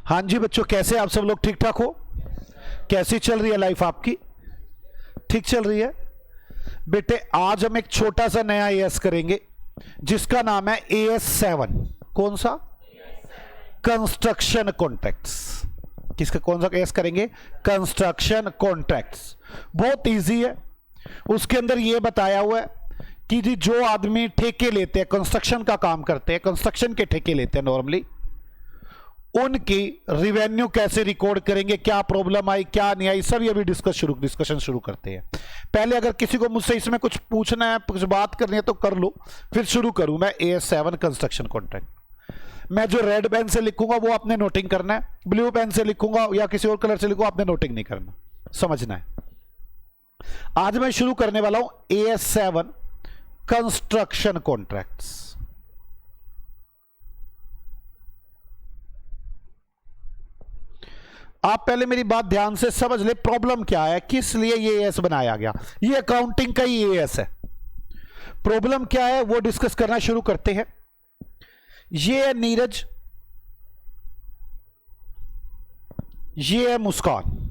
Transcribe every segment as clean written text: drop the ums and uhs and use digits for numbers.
हाँ जी बच्चों, कैसे आप सब लोग? ठीक ठाक हो? कैसी चल रही है लाइफ आपकी? ठीक चल रही है बेटे। आज हम एक छोटा सा नया एएस करेंगे जिसका नाम है AS7। कौन सा? Construction contracts. किसका कौन सा एएस करेंगे? Construction contracts. बहुत इजी है। उसके अंदर यह बताया हुआ है कि जी जो आदमी ठेके लेते हैं, कंस्ट्रक्शन का काम करते हैं, कंस्ट्रक्शन के ठेके लेते हैं नॉर्मली, उनकी रिवेन्यू कैसे रिकॉर्ड करेंगे, क्या प्रॉब्लम आई क्या नहीं आई, सब ये भी डिस्कशन शुरू करते हैं। पहले अगर किसी को मुझसे इसमें कुछ पूछना है, कुछ बात करनी है तो कर लो, फिर शुरू करूं मैं AS7 कंस्ट्रक्शन कॉन्ट्रैक्ट। मैं जो रेड पेन से लिखूंगा वो आपने नोटिंग करना है, ब्लू पेन से लिखूंगा या किसी और कलर से लिखूंगा आपने नोटिंग नहीं करना, समझना है। आज मैं शुरू करने वाला हूं AS7 कंस्ट्रक्शन कॉन्ट्रैक्ट्स। आप पहले मेरी बात ध्यान से समझ ले, प्रॉब्लम क्या है, किस लिए ये एएस बनाया गया। ये अकाउंटिंग का ही एएस है। प्रॉब्लम क्या है वो डिस्कस करना शुरू करते हैं। ये है नीरज, ये है मुस्कान।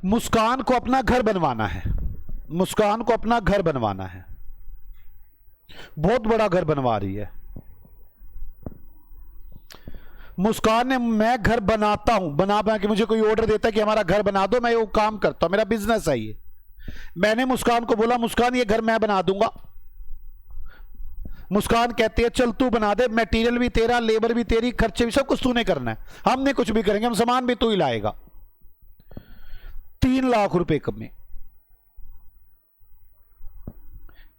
मुस्कान को अपना घर बनवाना है, मुस्कान को अपना घर बनवाना है, बहुत बड़ा घर बनवा रही है। मुस्कान ने, मैं घर बनाता हूं, बना के मुझे कोई ऑर्डर देता है कि हमारा घर बना दो, मैं वो काम करता हूं, मेरा बिजनेस है ये। मैंने मुस्कान को बोला मुस्कान ये घर मैं बना दूंगा। मुस्कान कहती है चल तू बना दे, मटेरियल भी तेरा, लेबर भी तेरी, खर्चे भी सब कुछ तूने करना है, हमने कुछ भी करेंगे, हम सामान भी तू ही लाएगा। 3 लाख रुपए कम।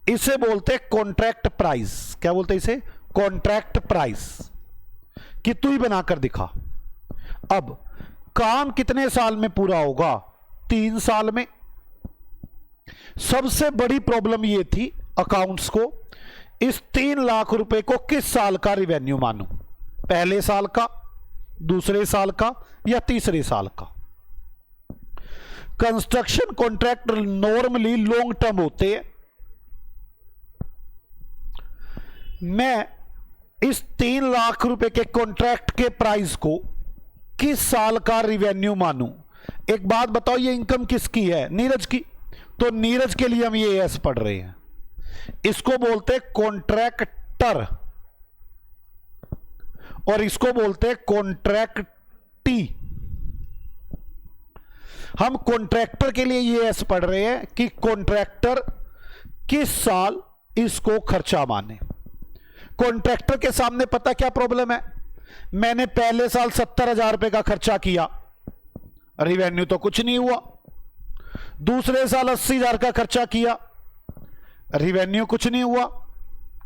इसे बोलते कॉन्ट्रैक्ट प्राइस। क्या बोलते इसे? कॉन्ट्रैक्ट प्राइस, कि तू ही बनाकर दिखा। अब काम कितने साल में पूरा होगा? 3 साल में। सबसे बड़ी प्रॉब्लम यह थी अकाउंट्स को, इस 3 लाख रुपए को किस साल का रिवेन्यू मानूं? पहले साल का, दूसरे साल का या तीसरे साल का? Construction contract normally long term होते हैं। मैं इस 3 लाख रुपए के कॉन्ट्रैक्ट के प्राइस को किस साल का रिवेन्यू मानूं? एक बात बताओ, ये इनकम किसकी है? नीरज की। तो नीरज के लिए हम ये एस पढ़ रहे हैं, इसको बोलते हैं कॉन्ट्रैक्टर और इसको बोलते हैं कॉन्ट्रैक्टी। हम कॉन्ट्रैक्टर के लिए ये एस पढ़ रहे हैं कि कॉन्ट्रैक्टर किस साल इसको खर्चा माने। कॉन्ट्रैक्टर के सामने पता क्या प्रॉब्लम है? मैंने पहले साल 70,000 रुपए का खर्चा किया, रिवेन्यू तो कुछ नहीं हुआ। दूसरे साल 80,000 का खर्चा किया, रिवेन्यू कुछ नहीं हुआ,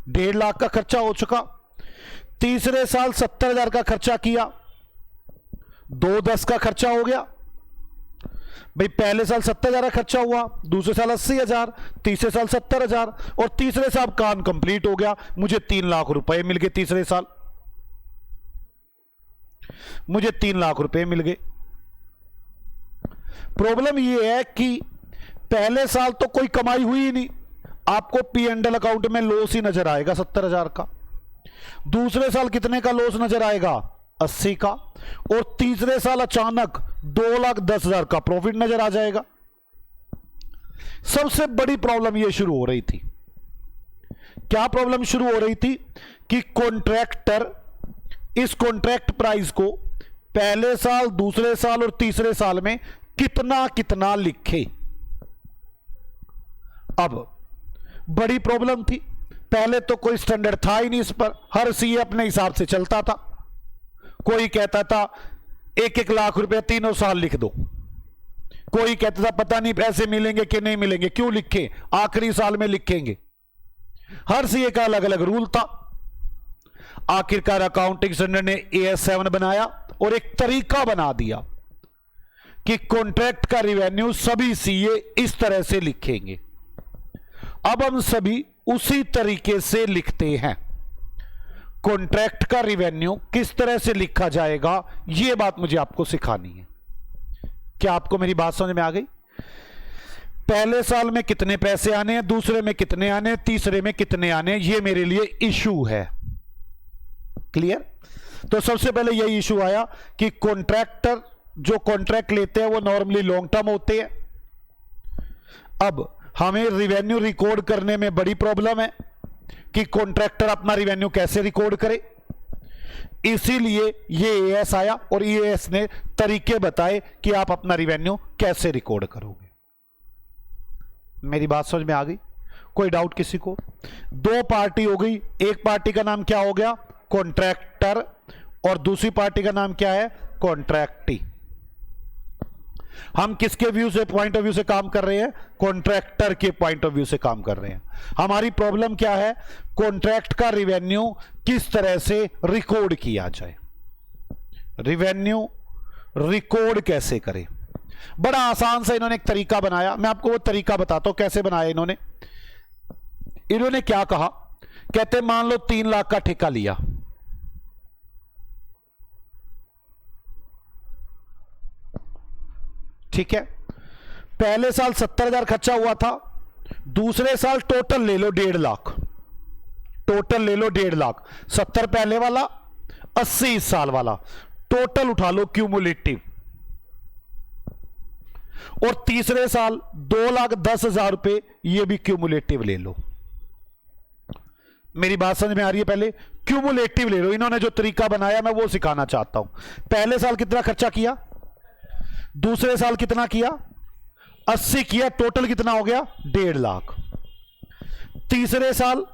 1.5 लाख का खर्चा हो चुका। तीसरे साल 70,000 का खर्चा किया, 2,10 का खर्चा हो गया। भाई पहले साल 70,000 का खर्चा हुआ, दूसरे साल 80,000, तीसरे साल 70,000 और तीसरे साल काम कंप्लीट हो गया, मुझे 3 लाख रुपए मिल गए। तीसरे साल मुझे 3 लाख रुपए मिल गए। प्रॉब्लम यह है कि पहले साल तो कोई कमाई हुई ही नहीं, आपको P&L अकाउंट में लॉस ही नजर आएगा 70,000 का। दूसरे साल कितने का लॉस नजर आएगा? 80 का। और तीसरे साल अचानक 2,10,000 का प्रॉफिट नजर आ जाएगा। सबसे बड़ी प्रॉब्लम यह शुरू हो रही थी। क्या प्रॉब्लम शुरू हो रही थी? कि कॉन्ट्रैक्टर इस कॉन्ट्रैक्ट प्राइस को पहले साल, दूसरे साल और तीसरे साल में कितना कितना लिखे। अब बड़ी प्रॉब्लम थी, पहले तो कोई स्टैंडर्ड था ही नहीं इस पर, हर सीए अपने हिसाब से चलता था। कोई कहता था 1-1 लाख रुपए 3 साल लिख दो, कोई कहता था पता नहीं पैसे मिलेंगे कि नहीं मिलेंगे, क्यों लिखे, आखिरी साल में लिखेंगे। हर सीए का अलग अलग रूल था। आखिरकार अकाउंटिंग स्टैंडर्ड ने AS7 बनाया और एक तरीका बना दिया कि कॉन्ट्रैक्ट का रिवेन्यू सभी सीए इस तरह से लिखेंगे। अब हम सभी उसी तरीके से लिखते हैं। कॉन्ट्रैक्ट का रिवेन्यू किस तरह से लिखा जाएगा, यह बात मुझे आपको सिखानी है। क्या आपको मेरी बात समझ में आ गई? पहले साल में कितने पैसे आने हैं, दूसरे में कितने आने हैं, तीसरे में कितने आने हैं, ये मेरे लिए इशू है। क्लियर? तो सबसे पहले यही इशू आया कि कॉन्ट्रैक्टर जो कॉन्ट्रैक्ट लेते हैं वो नॉर्मली लॉन्ग टर्म होते हैं। अब हमें रिवेन्यू रिकॉर्ड करने में बड़ी प्रॉब्लम है कि कॉन्ट्रैक्टर अपना रिवेन्यू कैसे रिकॉर्ड करे, इसीलिए ये एएस आया और एएस ने तरीके बताए कि आप अपना रिवेन्यू कैसे रिकॉर्ड करोगे। मेरी बात समझ में आ गई? कोई डाउट किसी को? दो पार्टी हो गई, एक पार्टी का नाम क्या हो गया, कॉन्ट्रैक्टर, और दूसरी पार्टी का नाम क्या है, कॉन्ट्रैक्टी। हम किसके व्यू से, पॉइंट ऑफ व्यू से काम कर रहे हैं, कॉन्ट्रैक्टर के पॉइंट ऑफ व्यू से काम कर रहे हैं। हमारी प्रॉब्लम क्या है, कॉन्ट्रैक्ट का रिवेन्यू किस तरह से रिकॉर्ड किया जाए, रिवेन्यू रिकॉर्ड कैसे करें। बड़ा आसान सा इन्होंने एक तरीका बनाया, मैं आपको वो तरीका बताता हूं कैसे बनाया इन्होंने। इन्होंने क्या कहा, कहते मान लो 3 लाख का ठेका लिया, ठीक है, पहले साल 70,000 खर्चा हुआ था, दूसरे साल टोटल ले लो 1.5 लाख, टोटल ले लो 1.5 लाख, 70 पहले वाला, 80 इस साल वाला, टोटल उठा लो क्यूमुलेटिव, और तीसरे साल 2,10,000 रुपए ये भी क्यूमुलेटिव ले लो। मेरी बात समझ में आ रही है? पहले क्यूमुलेटिव ले लो। इन्होंने जो तरीका बनाया मैं वो सिखाना चाहता हूं। पहले साल कितना खर्चा किया, दूसरे साल कितना किया, 80 किया, टोटल कितना हो गया, 1.5 लाख। तीसरे साल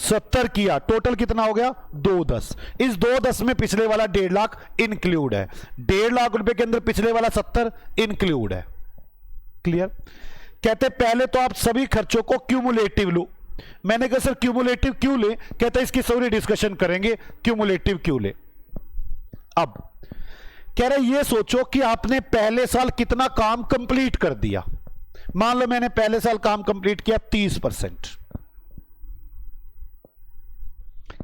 70 किया, टोटल कितना हो गया, 210। इस 210 में पिछले वाला 1.5 लाख इंक्लूड है, 1.5 लाख रुपए के अंदर पिछले वाला 70 इंक्लूड है। क्लियर? कहते पहले तो आप सभी खर्चों को क्यूमुलेटिव लो। मैंने कहा सर क्यूमुलेटिव क्यों ले, कहते इसकी सॉरी डिस्कशन करेंगे क्यूमुलेटिव क्यों ले। अब कह रहे ये सोचो कि आपने पहले साल कितना काम कंप्लीट कर दिया। मान लो मैंने पहले साल काम कंप्लीट किया 30%,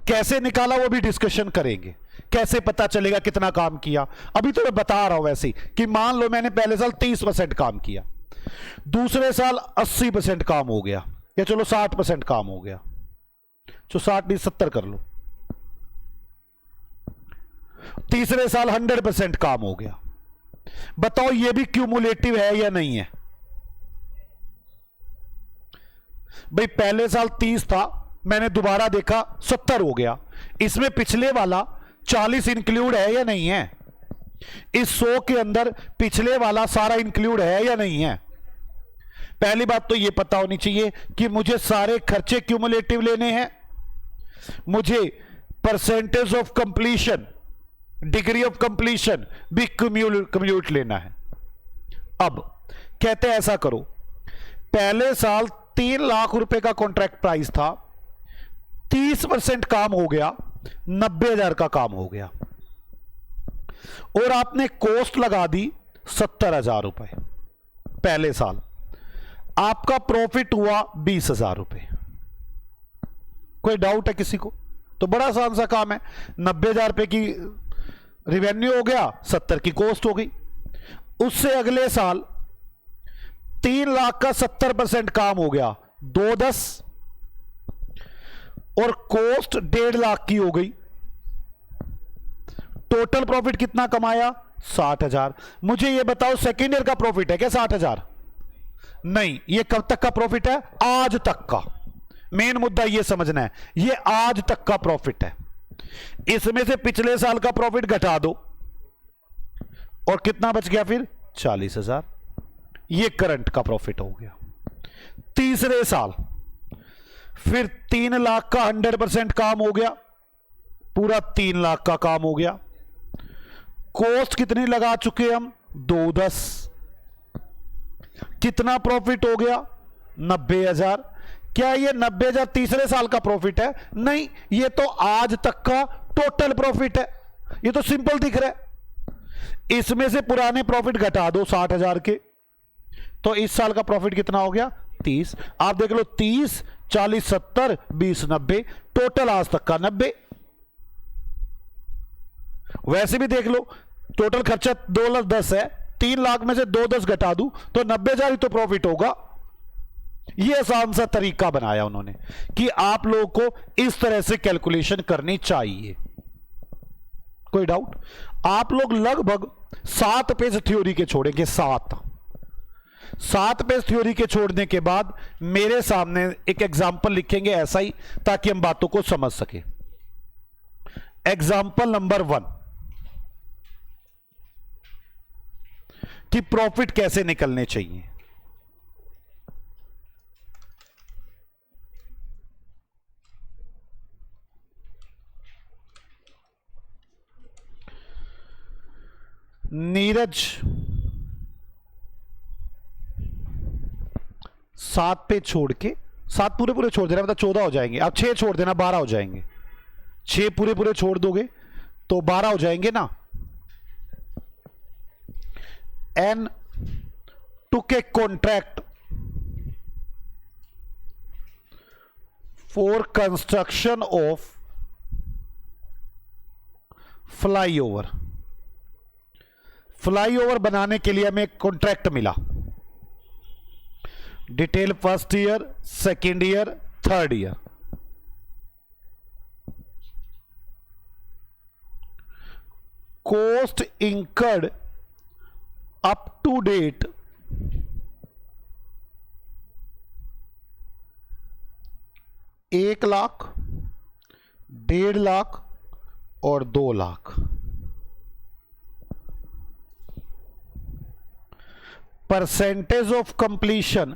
कैसे निकाला वो भी डिस्कशन करेंगे, कैसे पता चलेगा कितना काम किया। अभी तो मैं बता रहा हूं वैसे कि मान लो मैंने पहले साल 30% काम किया, दूसरे साल 80% काम हो गया, या चलो 60% काम हो गया, जो 60 नहीं 70 कर लो, तीसरे साल 100% काम हो गया। बताओ ये भी क्यूमुलेटिव है या नहीं है? भाई पहले साल 30 था, मैंने दोबारा देखा 70 हो गया, इसमें पिछले वाला 40 इंक्लूड है या नहीं है? इस 100 के अंदर पिछले वाला सारा इंक्लूड है या नहीं है? पहली बात तो ये पता होनी चाहिए कि मुझे सारे खर्चे क्यूमुलेटिव लेने हैं, मुझे percentage of completion, degree of completion भी कम्यूट लेना है। अब कहते हैं ऐसा करो, पहले साल 3 लाख रुपए का कॉन्ट्रैक्ट प्राइस था, 30% काम हो गया, 90,000 का काम हो गया, और आपने कॉस्ट लगा दी 70,000 रुपए। पहले साल आपका प्रॉफिट हुआ 20,000 रुपए। कोई डाउट है किसी को? तो बड़ा आसान सा काम है, 90,000 रुपए की रिवेन्यू हो गया, 70 की कॉस्ट हो गई। उससे अगले साल 3 लाख का 70% काम हो गया, 210, और कॉस्ट 1.5 लाख की हो गई। टोटल प्रॉफिट कितना कमाया, 60,000। मुझे यह बताओ सेकेंड ईयर का प्रॉफिट है क्या 60,000? नहीं, यह कब तक का प्रॉफिट है, आज तक का। मेन मुद्दा यह समझना है, यह आज तक का प्रॉफिट है। इसमें से पिछले साल का प्रॉफिट घटा दो और कितना बच गया फिर, 40,000। यह करंट का प्रॉफिट हो गया। तीसरे साल फिर 3 लाख का 100% काम हो गया, पूरा 3 लाख का काम हो गया। कॉस्ट कितनी लगा चुके हम, 210। कितना प्रॉफिट हो गया, 90,000। क्या ये 90,000 तीसरे साल का प्रॉफिट है? नहीं, ये तो आज तक का टोटल प्रॉफिट है। ये तो सिंपल दिख रहा है। इसमें से पुराने प्रॉफिट घटा दो 60,000 के, तो इस साल का प्रॉफिट कितना हो गया, 30। आप देख लो 30, 40, 70, 20, 90, टोटल आज तक का 90। वैसे भी देख लो, टोटल खर्चा 2,10,000 है, 3 लाख में से 2,10,000 घटा दूं तो 90,000 ही तो प्रॉफिट होगा। ये आसान सा तरीका बनाया उन्होंने कि आप लोगों को इस तरह से कैलकुलेशन करनी चाहिए। कोई डाउट? आप लोग लगभग 7 पेज थ्योरी के छोड़ेंगे, 7 पेज थ्योरी के छोड़ने के बाद मेरे सामने एक एग्जाम्पल लिखेंगे ऐसा ही, ताकि हम बातों को समझ सके। एग्जाम्पल नंबर 1 कि प्रॉफिट कैसे निकलने चाहिए। नीरज 7 पे छोड़ के, 7 पूरे छोड़ देना, मतलब 14 हो जाएंगे। अब 6 छोड़ देना, 12 हो जाएंगे। 6 पूरे छोड़ दोगे तो 12 हो जाएंगे ना। N took a contract for construction of flyover। Flyover बनाने के लिए हमें एक कॉन्ट्रैक्ट मिला। Detail first year, second year, third year. Cost incurred up to date 1 lakh, 1.5 lakh और 2 lakh. Percentage of completion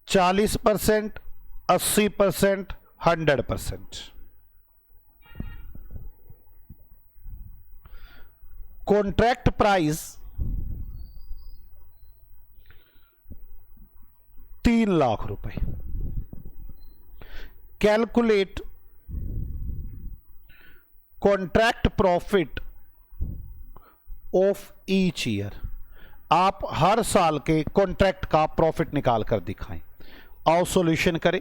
40%, 80%, 100%। Contract price 3 lakh रुपए। Calculate contract profit of each year. आप हर साल के कॉन्ट्रैक्ट का प्रॉफिट निकाल कर दिखाएं। आओ सॉल्यूशन करें।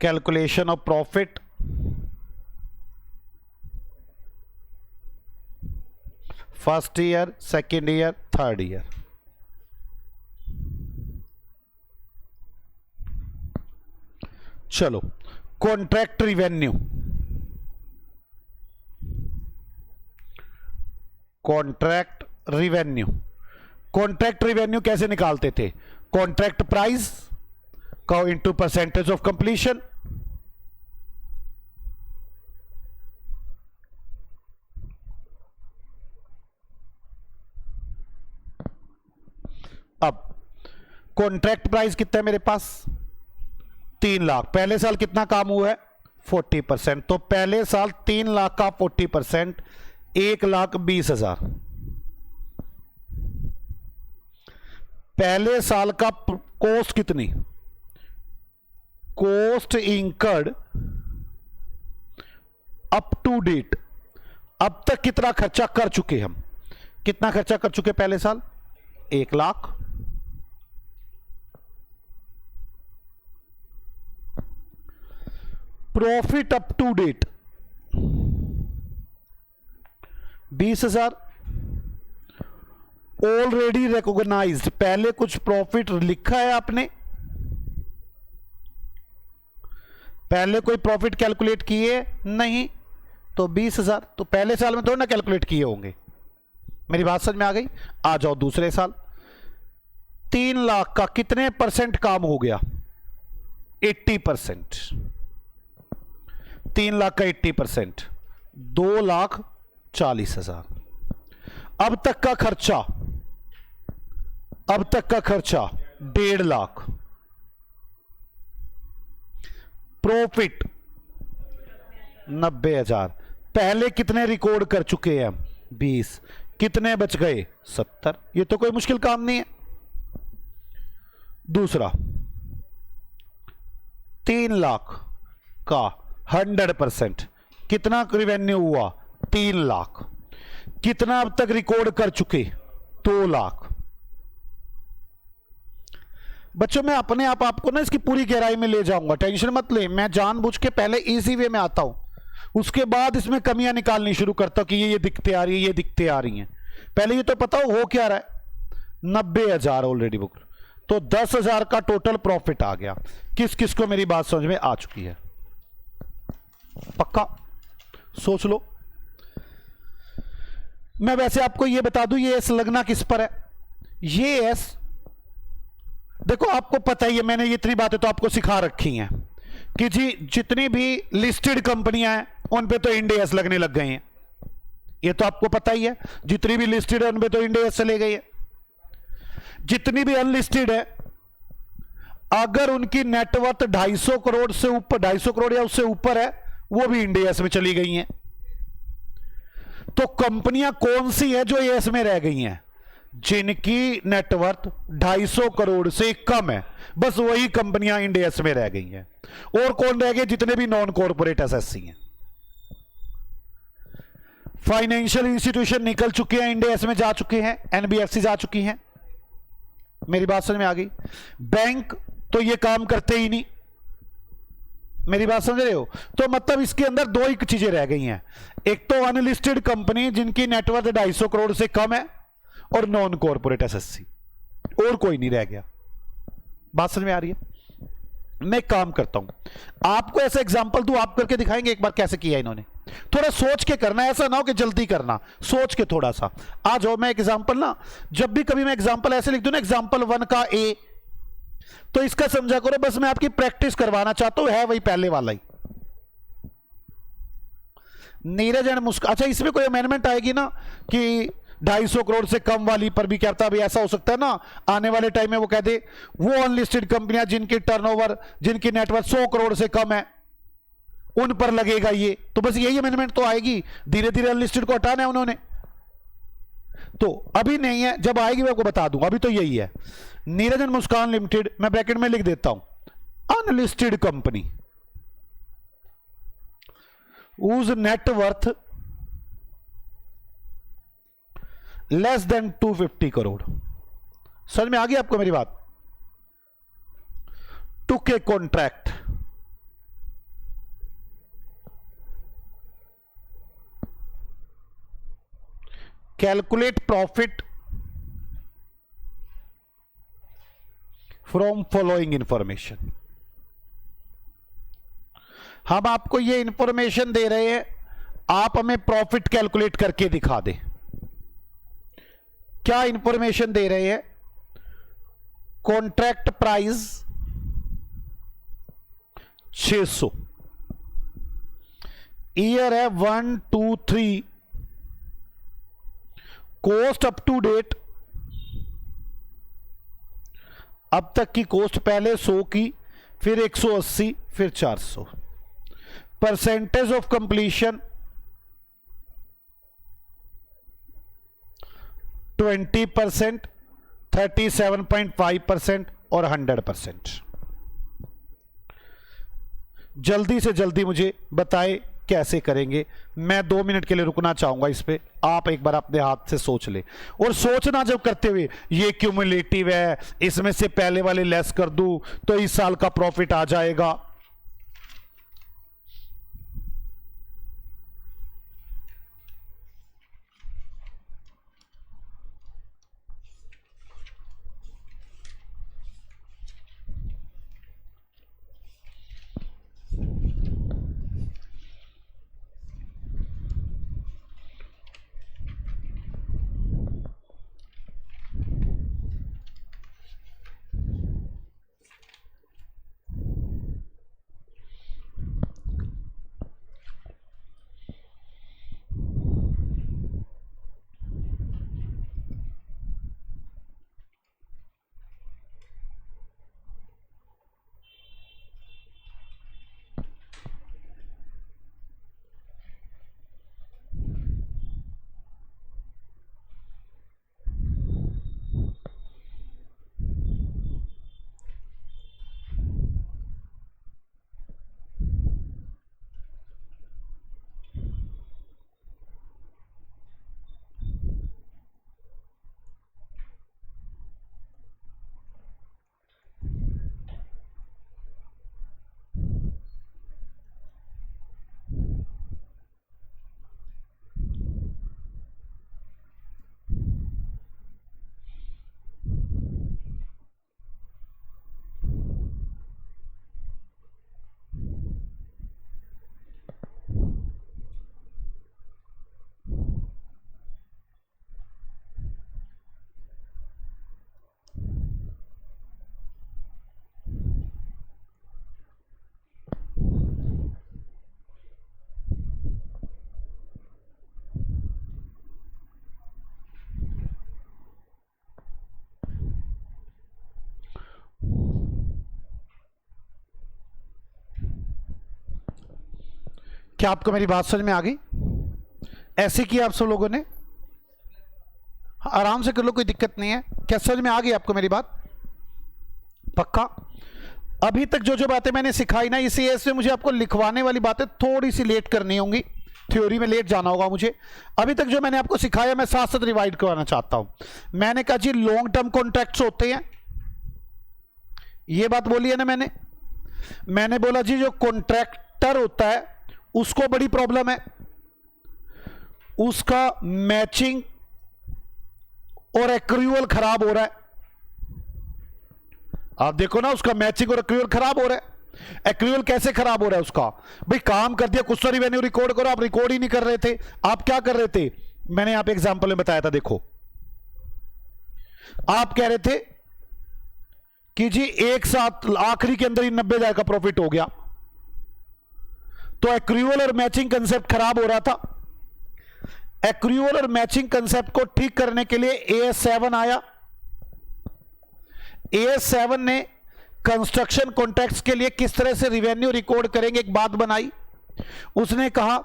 Calculation of profit, first year, second year, third year. चलो, contract revenue. Contract revenue, contract revenue कैसे निकालते थे? कॉन्ट्रैक्ट प्राइस का इंटू परसेंटेज ऑफ कंप्लीशन। अब कॉन्ट्रैक्ट प्राइस कितना है मेरे पास? 3 लाख। पहले साल कितना काम हुआ है? 40%। तो पहले साल 3 लाख का 40%, 1,20,000। पहले साल का कॉस्ट कितनी? Cost incurred up to date. अब तक कितना खर्चा कर चुके हम? कितना खर्चा कर चुके पहले साल? 1 lakh. Profit up to date 20,000। Already recognised, पहले कुछ प्रॉफिट लिखा है आपने? पहले कोई प्रॉफिट कैलकुलेट किए नहीं, तो 20,000 तो पहले साल में थोड़ा ना कैलकुलेट किए होंगे। मेरी बात समझ में आ गई? आ जाओ दूसरे साल। 3 लाख का कितने परसेंट काम हो गया? 80%। 3 लाख का 80%, 2,40,000। अब तक का खर्चा, अब तक का खर्चा 1.5 लाख। प्रॉफिट 90,000। पहले कितने रिकॉर्ड कर चुके हैं हम? 20। कितने बच गए? 70। ये तो कोई मुश्किल काम नहीं है। दूसरा, 3 लाख का 100% कितना रिवेन्यू हुआ? 3 लाख। कितना अब तक रिकॉर्ड कर चुके? 2 लाख। बच्चों मैं अपने आप आपको ना इसकी पूरी गहराई में ले जाऊंगा, टेंशन मत ले। मैं जानबूझ के पहले इजी वे में आता हूं। उसके बाद इसमें कमियां निकालनी शुरू करता हूं कि ये दिक्कतें आ रही है, ये दिक्कतें आ रही हैं। पहले ये तो पता हो क्या रहा है, 90,000 ऑलरेडी बुक, तो 10,000 का टोटल प्रॉफिट आ गया। किस किस को मेरी बात समझ में आ चुकी है? पक्का सोच लो। मैं वैसे आपको ये बता दूं, ये एस लगना किस पर है? ये एस देखो, आपको पता ही है, मैंने ये इतनी बातें तो आपको सिखा रखी हैं कि जी जितनी भी लिस्टेड कंपनियां हैं उन पे तो इंड एस लगने लग गए हैं। ये तो आपको पता ही है, जितनी भी लिस्टेड है उन पे तो इंड एस चले गई है। जितनी भी अनलिस्टेड है, अगर उनकी नेटवर्थ 250 करोड़ से ऊपर, 250 करोड़ या उससे ऊपर है, वो भी इंड एस में चली गई हैं। तो कंपनियां कौन सी है जो एस में रह गई हैं? जिनकी नेटवर्थ 250 करोड़ से कम है, बस वही कंपनियां इंड एस में रह गई हैं। और कौन रह गए? जितने भी नॉन कॉर्पोरेट एसएससी हैं। फाइनेंशियल इंस्टीट्यूशन निकल चुके हैं, इंड एस में जा चुके हैं, एनबीएफसी जा चुकी हैं। मेरी बात समझ में आ गई? बैंक तो ये काम करते ही नहीं। मेरी बात समझ रहे हो? तो मतलब इसके अंदर दो ही चीजें रह गई हैं, एक तो अनलिस्टेड कंपनी जिनकी नेटवर्थ 250 करोड़ से कम है, और नॉन कॉर्पोरेट एसएससी, और कोई नहीं रह गया। बात समझ में आ रही है? मैं काम करता हूं, आपको ऐसा एग्जांपल दूं, आप करके दिखाएंगे एक बार कैसे किया इन्होंने। थोड़ा सोच के करना, ऐसा ना हो कि जल्दी करना, सोच के थोड़ा सा आ जाओ। मैं एग्जांपल ना, जब भी कभी मैं एग्जांपल ऐसे लिख दूं ना, एग्जांपल 1 का ए, तो इसका समझा करो बस मैं आपकी प्रैक्टिस करवाना चाहता हूं, है वही पहले वाला ही। नीरज एंड मुस्कान, अच्छा इसमें कोई अमेंडमेंट आएगी ना कि 250 करोड़ से कम वाली पर भी क्या था? अभी ऐसा हो सकता है ना आने वाले टाइम में वो कह दे वो अनलिस्टेड कंपनियां जिनकी टर्नओवर, जिनकी नेटवर्थ 100 करोड़ से कम है, उन पर लगेगा ये। तो बस यही अमेंडमेंट तो आएगी, धीरे धीरे अनलिस्टेड को हटाना है उन्होंने। तो अभी नहीं है, जब आएगी मैं आपको बता दूंगा। अभी तो यही है, नीरज एंड मुस्कान लिमिटेड, मैं ब्रैकेट में लिख देता हूं, unlisted company whose net worth less than 250 crore. समझ में आ गई आपको मेरी बात? Took a contract calculate profit from following information. हम आपको ये इंफॉर्मेशन दे रहे हैं, आप हमें प्रॉफिट कैलकुलेट करके दिखा दें। क्या इंफॉर्मेशन दे रहे हैं? कॉन्ट्रैक्ट प्राइस 600, ईयर है 1 2 3, कॉस्ट अप टू डेट, अब तक की कॉस्ट पहले 100 की, फिर 180, फिर 400। परसेंटेज ऑफ कंप्लीशन 20%, 37.5% और 100%। जल्दी से जल्दी मुझे बताए कैसे करेंगे। मैं 2 मिनट के लिए रुकना चाहूंगा इस पे, आप एक बार अपने हाथ से सोच ले। और सोचना जब करते हुए, ये क्यूमुलेटिव है, इसमें से पहले वाले लेस कर दूं तो इस साल का प्रॉफिट आ जाएगा। क्या आपको मेरी बात समझ में आ गई? ऐसे किया आप सब लोगों ने? आराम से कर लो, कोई दिक्कत नहीं है। क्या समझ में आ गई आपको मेरी बात? पक्का? अभी तक जो जो बातें मैंने सिखाई ना, इसी ऐसे मुझे आपको लिखवाने वाली बातें थोड़ी सी लेट करनी होंगी, थ्योरी में लेट जाना होगा मुझे। अभी तक जो मैंने आपको सिखाया मैं साथ साथ रिवाइड करवाना चाहता हूं। मैंने कहा जी लॉन्ग टर्म कॉन्ट्रैक्ट्स होते हैं, ये बात बोली है ना मैंने बोला जी जो कॉन्ट्रैक्टर होता है उसको बड़ी प्रॉब्लम है, उसका मैचिंग और एक्रूअल खराब हो रहा है। आप देखो ना, उसका मैचिंग और एक्रूअल खराब हो रहा है। एक्रूअल कैसे खराब हो रहा है उसका? भाई काम कर दिया, कुछ तो रिवेन्यू रिकॉर्ड करो, आप रिकॉर्ड ही नहीं कर रहे थे। आप क्या कर रहे थे? मैंने आप एग्जांपल में बताया था, देखो आप कह रहे थे कि जी एक साथ आखिरी के अंदर ही 90,000 का प्रॉफिट हो गया, तो एक्रूअल और मैचिंग कंसेप्ट खराब हो रहा था। एक्रूअल और मैचिंग कंसेप्ट को ठीक करने के लिए AS7 आया। AS7 ने कंस्ट्रक्शन कॉन्ट्रैक्ट्स के लिए किस तरह से रिवेन्यू रिकॉर्ड करेंगे एक बात बनाई। उसने कहा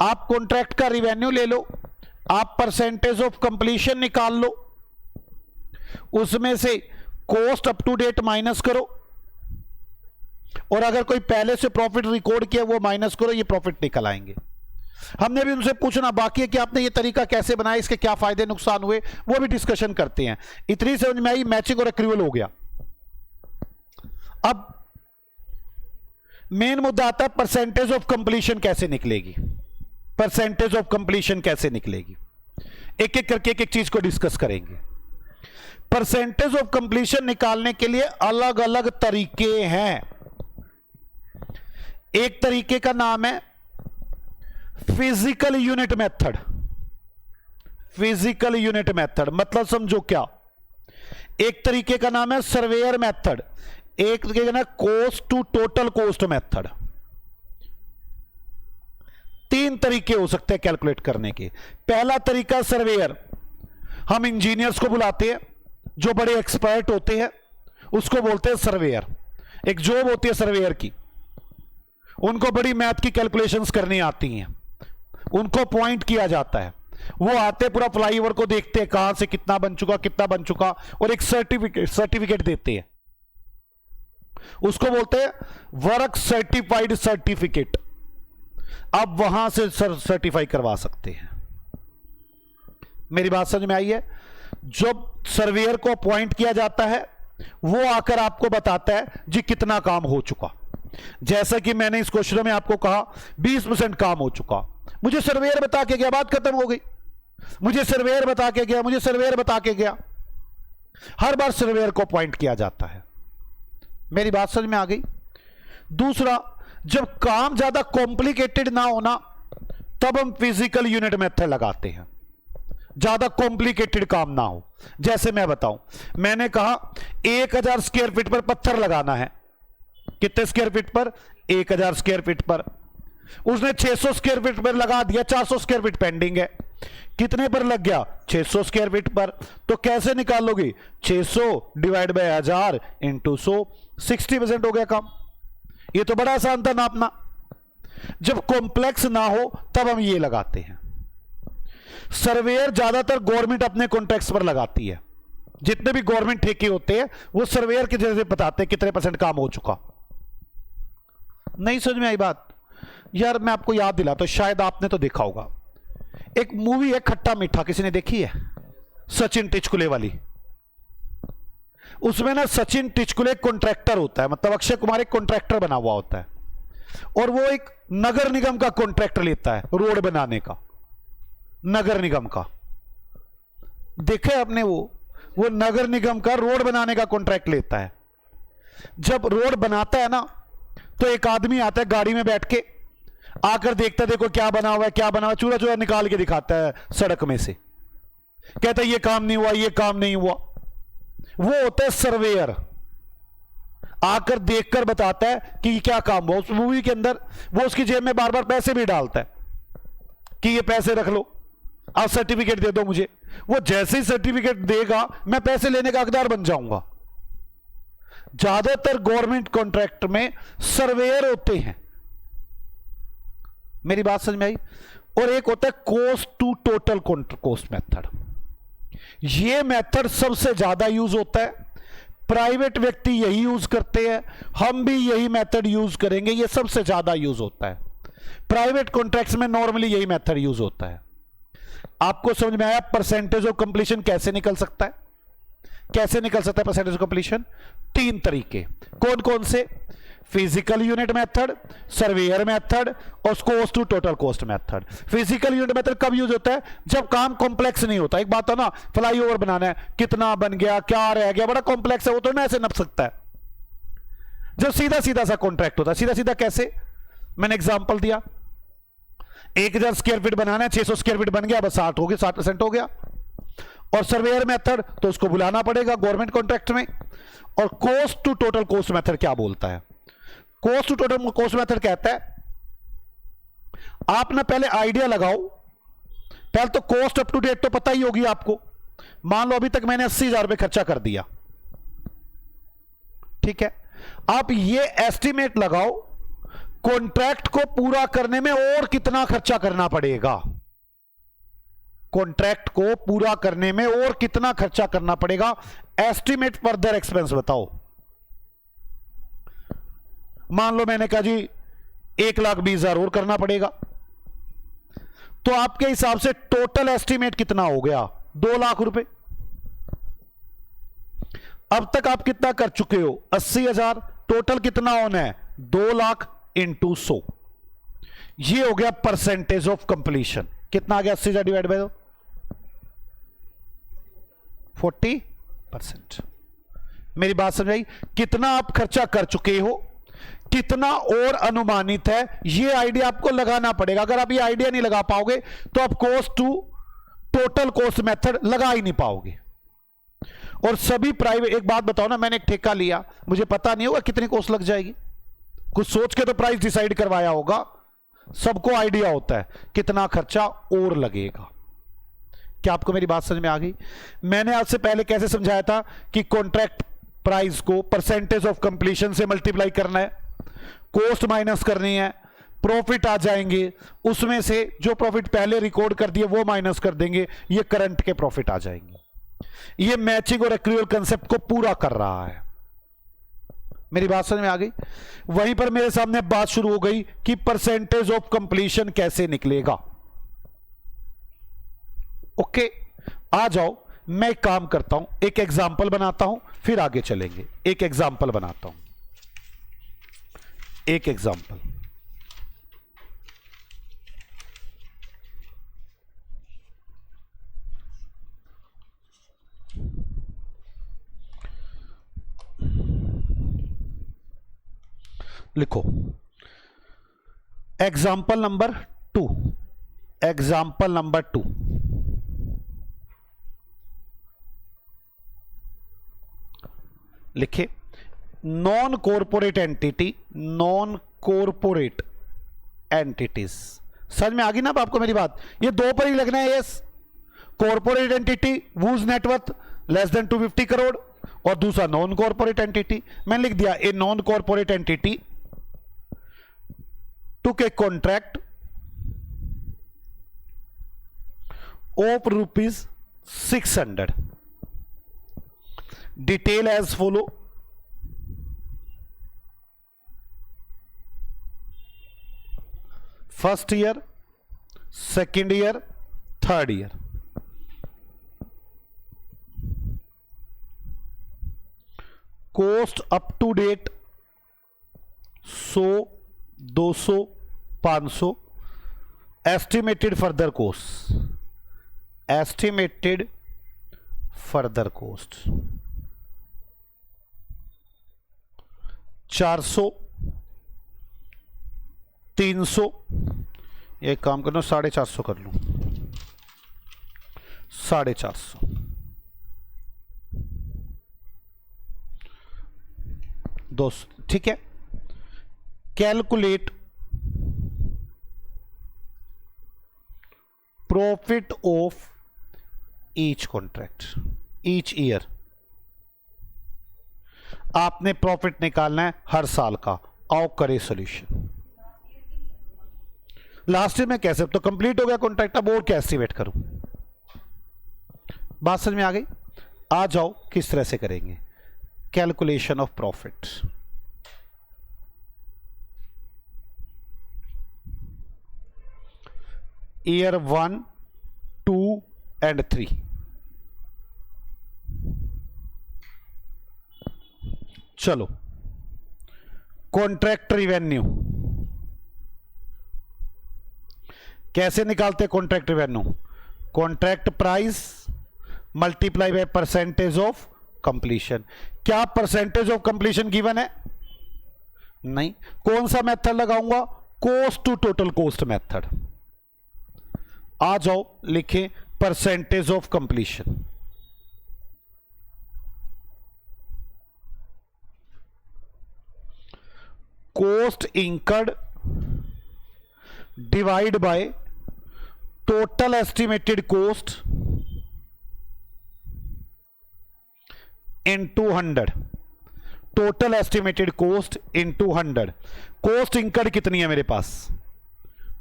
आप कॉन्ट्रैक्ट का रिवेन्यू ले लो, आप परसेंटेज ऑफ कंप्लीशन निकाल लो, उसमें से cost up to date minus करो, और अगर कोई पहले से प्रॉफिट रिकॉर्ड किया वो माइनस करो, ये प्रॉफिट निकल आएंगे। हमने भी उनसे पूछना बाकी है कि आपने ये तरीका कैसे बनाया, इसके क्या फायदे नुकसान हुए, वो भी डिस्कशन करते हैं। इतनी समझ में आई, मैचिंग और एक्रूअल हो गया। अब मेन मुद्दा आता है परसेंटेज ऑफ कंप्लीशन कैसे निकलेगी। परसेंटेज ऑफ कंप्लीशन कैसे निकलेगी, एक एक करके एक एक चीज को डिस्कस करेंगे। परसेंटेज ऑफ कंप्लीशन निकालने के लिए अलग अलग तरीके हैं। एक तरीके का नाम है physical unit method. Physical unit method मतलब समझो क्या? एक तरीके का नाम है सर्वेयर मेथड, एक तरीके का नाम cost to total cost method. तीन तरीके हो सकते हैं कैलकुलेट करने के। पहला तरीका सर्वेयर, हम इंजीनियर्स को बुलाते हैं जो बड़े एक्सपर्ट होते हैं, उसको बोलते हैं सर्वेयर। एक जॉब होती है सर्वेयर की, उनको बड़ी मैथ की कैलकुलेशंस करनी आती हैं, उनको पॉइंट किया जाता है, वो आते पूरा फ्लाईओवर को देखते हैं कहां से कितना बन चुका, और एक सर्टिफिकेट देते हैं, उसको बोलते हैं वर्क सर्टिफाइड सर्टिफिकेट। आप वहां से सर्टिफाई करवा सकते हैं। मेरी बात समझ में आई है? जब सर्वेयर को अपॉइंट किया जाता है वो आकर आपको बताता है जी कितना काम हो चुका। जैसा कि मैंने इस क्वेश्चन में आपको कहा 20% काम हो चुका, मुझे सर्वेयर बता के गया, बात खत्म हो गई। मुझे सर्वेयर बता के गया, मुझे सर्वेयर बता के गया। हर बार सर्वेयर को अपॉइंट किया जाता है। मेरी बात समझ में आ गई? दूसरा, जब काम ज्यादा कॉम्प्लिकेटेड ना होना तब हम फिजिकल यूनिट मेथड लगाते हैं, ज्यादा कॉम्प्लिकेटेड काम ना हो। जैसे मैं बताऊं, मैंने कहा 1000 स्क्वायर फीट पर पत्थर लगाना है। कितने स्क्वायर फीट पर? 1000 स्क्वायर फीट पर। उसने 600 स्क्वायर फीट पर लगा दिया, 400 स्क्वायर फीट पेंडिंग है। कितने पर लग गया? 600 स्क्वायर फीट पर। तो कैसे निकालोगे? 600 डिवाइड बाय 1000 इंटू 100, 60% हो गया काम। ये तो बड़ा आसान था नापना। जब कॉम्प्लेक्स ना हो तब हम ये लगाते हैं। सर्वेयर ज्यादातर गवर्नमेंट अपने कॉन्ट्रैक्ट्स पर लगाती है। जितने भी गवर्नमेंट ठेके होते हैं वो सर्वेयर के जरिए बताते हैं कितने % काम हो चुका। नहीं समझ में आई बात? यार मैं आपको याद दिलाता हूं, शायद आपने तो देखा होगा, एक मूवी है खट्टा मीठा, किसी ने देखी है? सचिन टिचकुले वाली। उसमें ना सचिन टिचकुले कॉन्ट्रैक्टर होता है, मतलब अक्षय कुमार एक कॉन्ट्रैक्टर बना हुआ होता है, और वो एक नगर निगम का कॉन्ट्रैक्टर लेता है रोड बनाने का, नगर निगम का। देखे आपने? वो नगर निगम का रोड बनाने का कॉन्ट्रैक्ट लेता है। जब रोड बनाता है ना तो एक आदमी आता है गाड़ी में बैठ के, आकर देखता है देखो क्या बना हुआ है, क्या बना हुआ है, चूरा चूरा निकाल के दिखाता है सड़क में से, कहता है ये काम नहीं हुआ, ये काम नहीं हुआ। वो होता है सर्वेयर, आकर देखकर बताता है कि क्या काम हुआ। उस मूवी के अंदर वो उसकी जेब में बार बार पैसे भी डालता है कि ये पैसे रख लो, आप सर्टिफिकेट दे दो मुझे। वो जैसे ही सर्टिफिकेट देगा मैं पैसे लेने का हकदार बन जाऊंगा। ज्यादातर गवर्नमेंट कॉन्ट्रैक्ट में सर्वेयर होते हैं। मेरी बात समझ में आई? और एक होता है cost to total cost method. ये मेथड सबसे ज्यादा यूज होता है, प्राइवेट व्यक्ति यही यूज करते हैं, हम भी यही मेथड यूज करेंगे, ये सबसे ज्यादा यूज होता है। प्राइवेट कॉन्ट्रैक्ट्स में नॉर्मली यही मेथड यूज होता है। आपको समझ में आया परसेंटेज ऑफ कंप्लीशन कैसे निकल सकता है? कैसे निकल सकता है परसेंटेज ऑफ कंप्लीशन? 3 तरीके। कौन कौन से? Physical unit method, surveyor method और cost to total cost method. Physical unit method कब यूज होता है? जब काम कॉम्प्लेक्स नहीं होता। एक बात है ना, फ्लाईओवर बनाना है, कितना बन गया, क्या रह गया, बड़ा कॉम्प्लेक्स है, वो तो ना ऐसे नप सकता है। जब सीधा सीधा सा कॉन्ट्रैक्ट होता है, सीधा सीधा कैसे? मैंने एग्जांपल दिया, 1000 स्क्वायर फीट बनाना है, 600 स्क्वायर फीट बन गया, बस 60 हो गया, 60% हो गया। और सर्वेयर मेथड तो उसको बुलाना पड़ेगा गवर्नमेंट कॉन्ट्रैक्ट में। और cost to total cost method क्या बोलता है? Cost to total cost method कहता है आप ना पहले आइडिया लगाओ, पहले तो कॉस्ट अप टू डेट तो पता ही होगी आपको। मान लो अभी तक मैंने 80,000 रुपए खर्चा कर दिया, ठीक है। आप ये एस्टिमेट लगाओ कॉन्ट्रैक्ट को पूरा करने में और कितना खर्चा करना पड़ेगा, कॉन्ट्रैक्ट को पूरा करने में और कितना खर्चा करना पड़ेगा। एस्टिमेट फर्दर एक्सपेंस बताओ। मान लो मैंने कहा जी 1,20,000 और करना पड़ेगा, तो आपके हिसाब से टोटल एस्टिमेट कितना हो गया? 2 लाख रुपए। अब तक आप कितना कर चुके हो? 80,000। टोटल कितना होना है? 2 लाख इंटू 100। ये हो गया परसेंटेज ऑफ कंप्लीशन। कितना आ गया? 80,000 डिवाइड बाय 40%। मेरी बात समझ आई? कितना आप खर्चा कर चुके हो, कितना और अनुमानित है, ये आइडिया आपको लगाना पड़ेगा। अगर आप ये आइडिया नहीं लगा पाओगे तो आप cost to total cost method लगा ही नहीं पाओगे। और सभी प्राइवेट, एक बात बताओ ना, मैंने एक ठेका लिया, मुझे पता नहीं होगा कितनी कॉस्ट लग जाएगी, कुछ सोच के तो प्राइस डिसाइड करवाया होगा। सबको आइडिया होता है कितना खर्चा और लगेगा। क्या आपको मेरी बात समझ में आ गई? मैंने आपसे पहले कैसे समझाया था कि कॉन्ट्रैक्ट प्राइस को परसेंटेज ऑफ कंप्लीशन से मल्टीप्लाई करना है, कॉस्ट माइनस करनी है, प्रॉफिट आ जाएंगे, उसमें से जो प्रॉफिट पहले रिकॉर्ड कर दिए वो माइनस कर देंगे, ये करंट के प्रॉफिट आ जाएंगे। ये मैचिंग और एक्रूअल कंसेप्ट को पूरा कर रहा है। मेरी बात समझ में आ गई? वहीं पर मेरे सामने बात शुरू हो गई कि परसेंटेज ऑफ कंप्लीशन कैसे निकलेगा। ओके, आ जाओ, मैं एक काम करता हूं, एक एग्जाम्पल बनाता हूं, फिर आगे चलेंगे। एक एग्जाम्पल बनाता हूं, एक एग्जाम्पल। लिखो एग्जाम्पल नंबर 2। एग्जाम्पल नंबर 2, लिखे non corporate entity, non corporate entities. समझ में आ गई ना अब आपको मेरी बात? ये 2 पर ही लगना है। Yes, corporate entity whose net worth less than 250 crore, और दूसरा नॉन कॉरपोरेट एंटिटी। मैंने लिख दिया a non corporate entity took a contract of rupees 600. Detail as follow. First year, second year, third year. Cost up to date 100, 200, 500. Estimated further costs, estimated further costs 400, 300, एक काम करना 450 कर लूं, 450, 200। ठीक है, calculate profit of each contract, each year. आपने profit निकालना है हर साल का। आओ करे सॉल्यूशन। लास्ट ईयर में कैसे, तो कंप्लीट हो गया कॉन्ट्रैक्ट, अब और क्या एस्टिमेट करूं। बात समझ में आ गई। आ जाओ किस तरह से करेंगे calculation of profit. Year 1, 2 and 3। चलो कॉन्ट्रैक्ट रिवेन्यू कैसे निकालते हैं contract revenue, contract price multiply by percentage of completion. क्या परसेंटेज ऑफ कंप्लीशन गिवन है? नहीं। कौन सा मेथड लगाऊंगा? Cost to total cost method. आ जाओ लिखें percentage of completion. Cost incurred divide by total estimated cost into 100। Total estimated cost into 100। Cost incurred कितनी है मेरे पास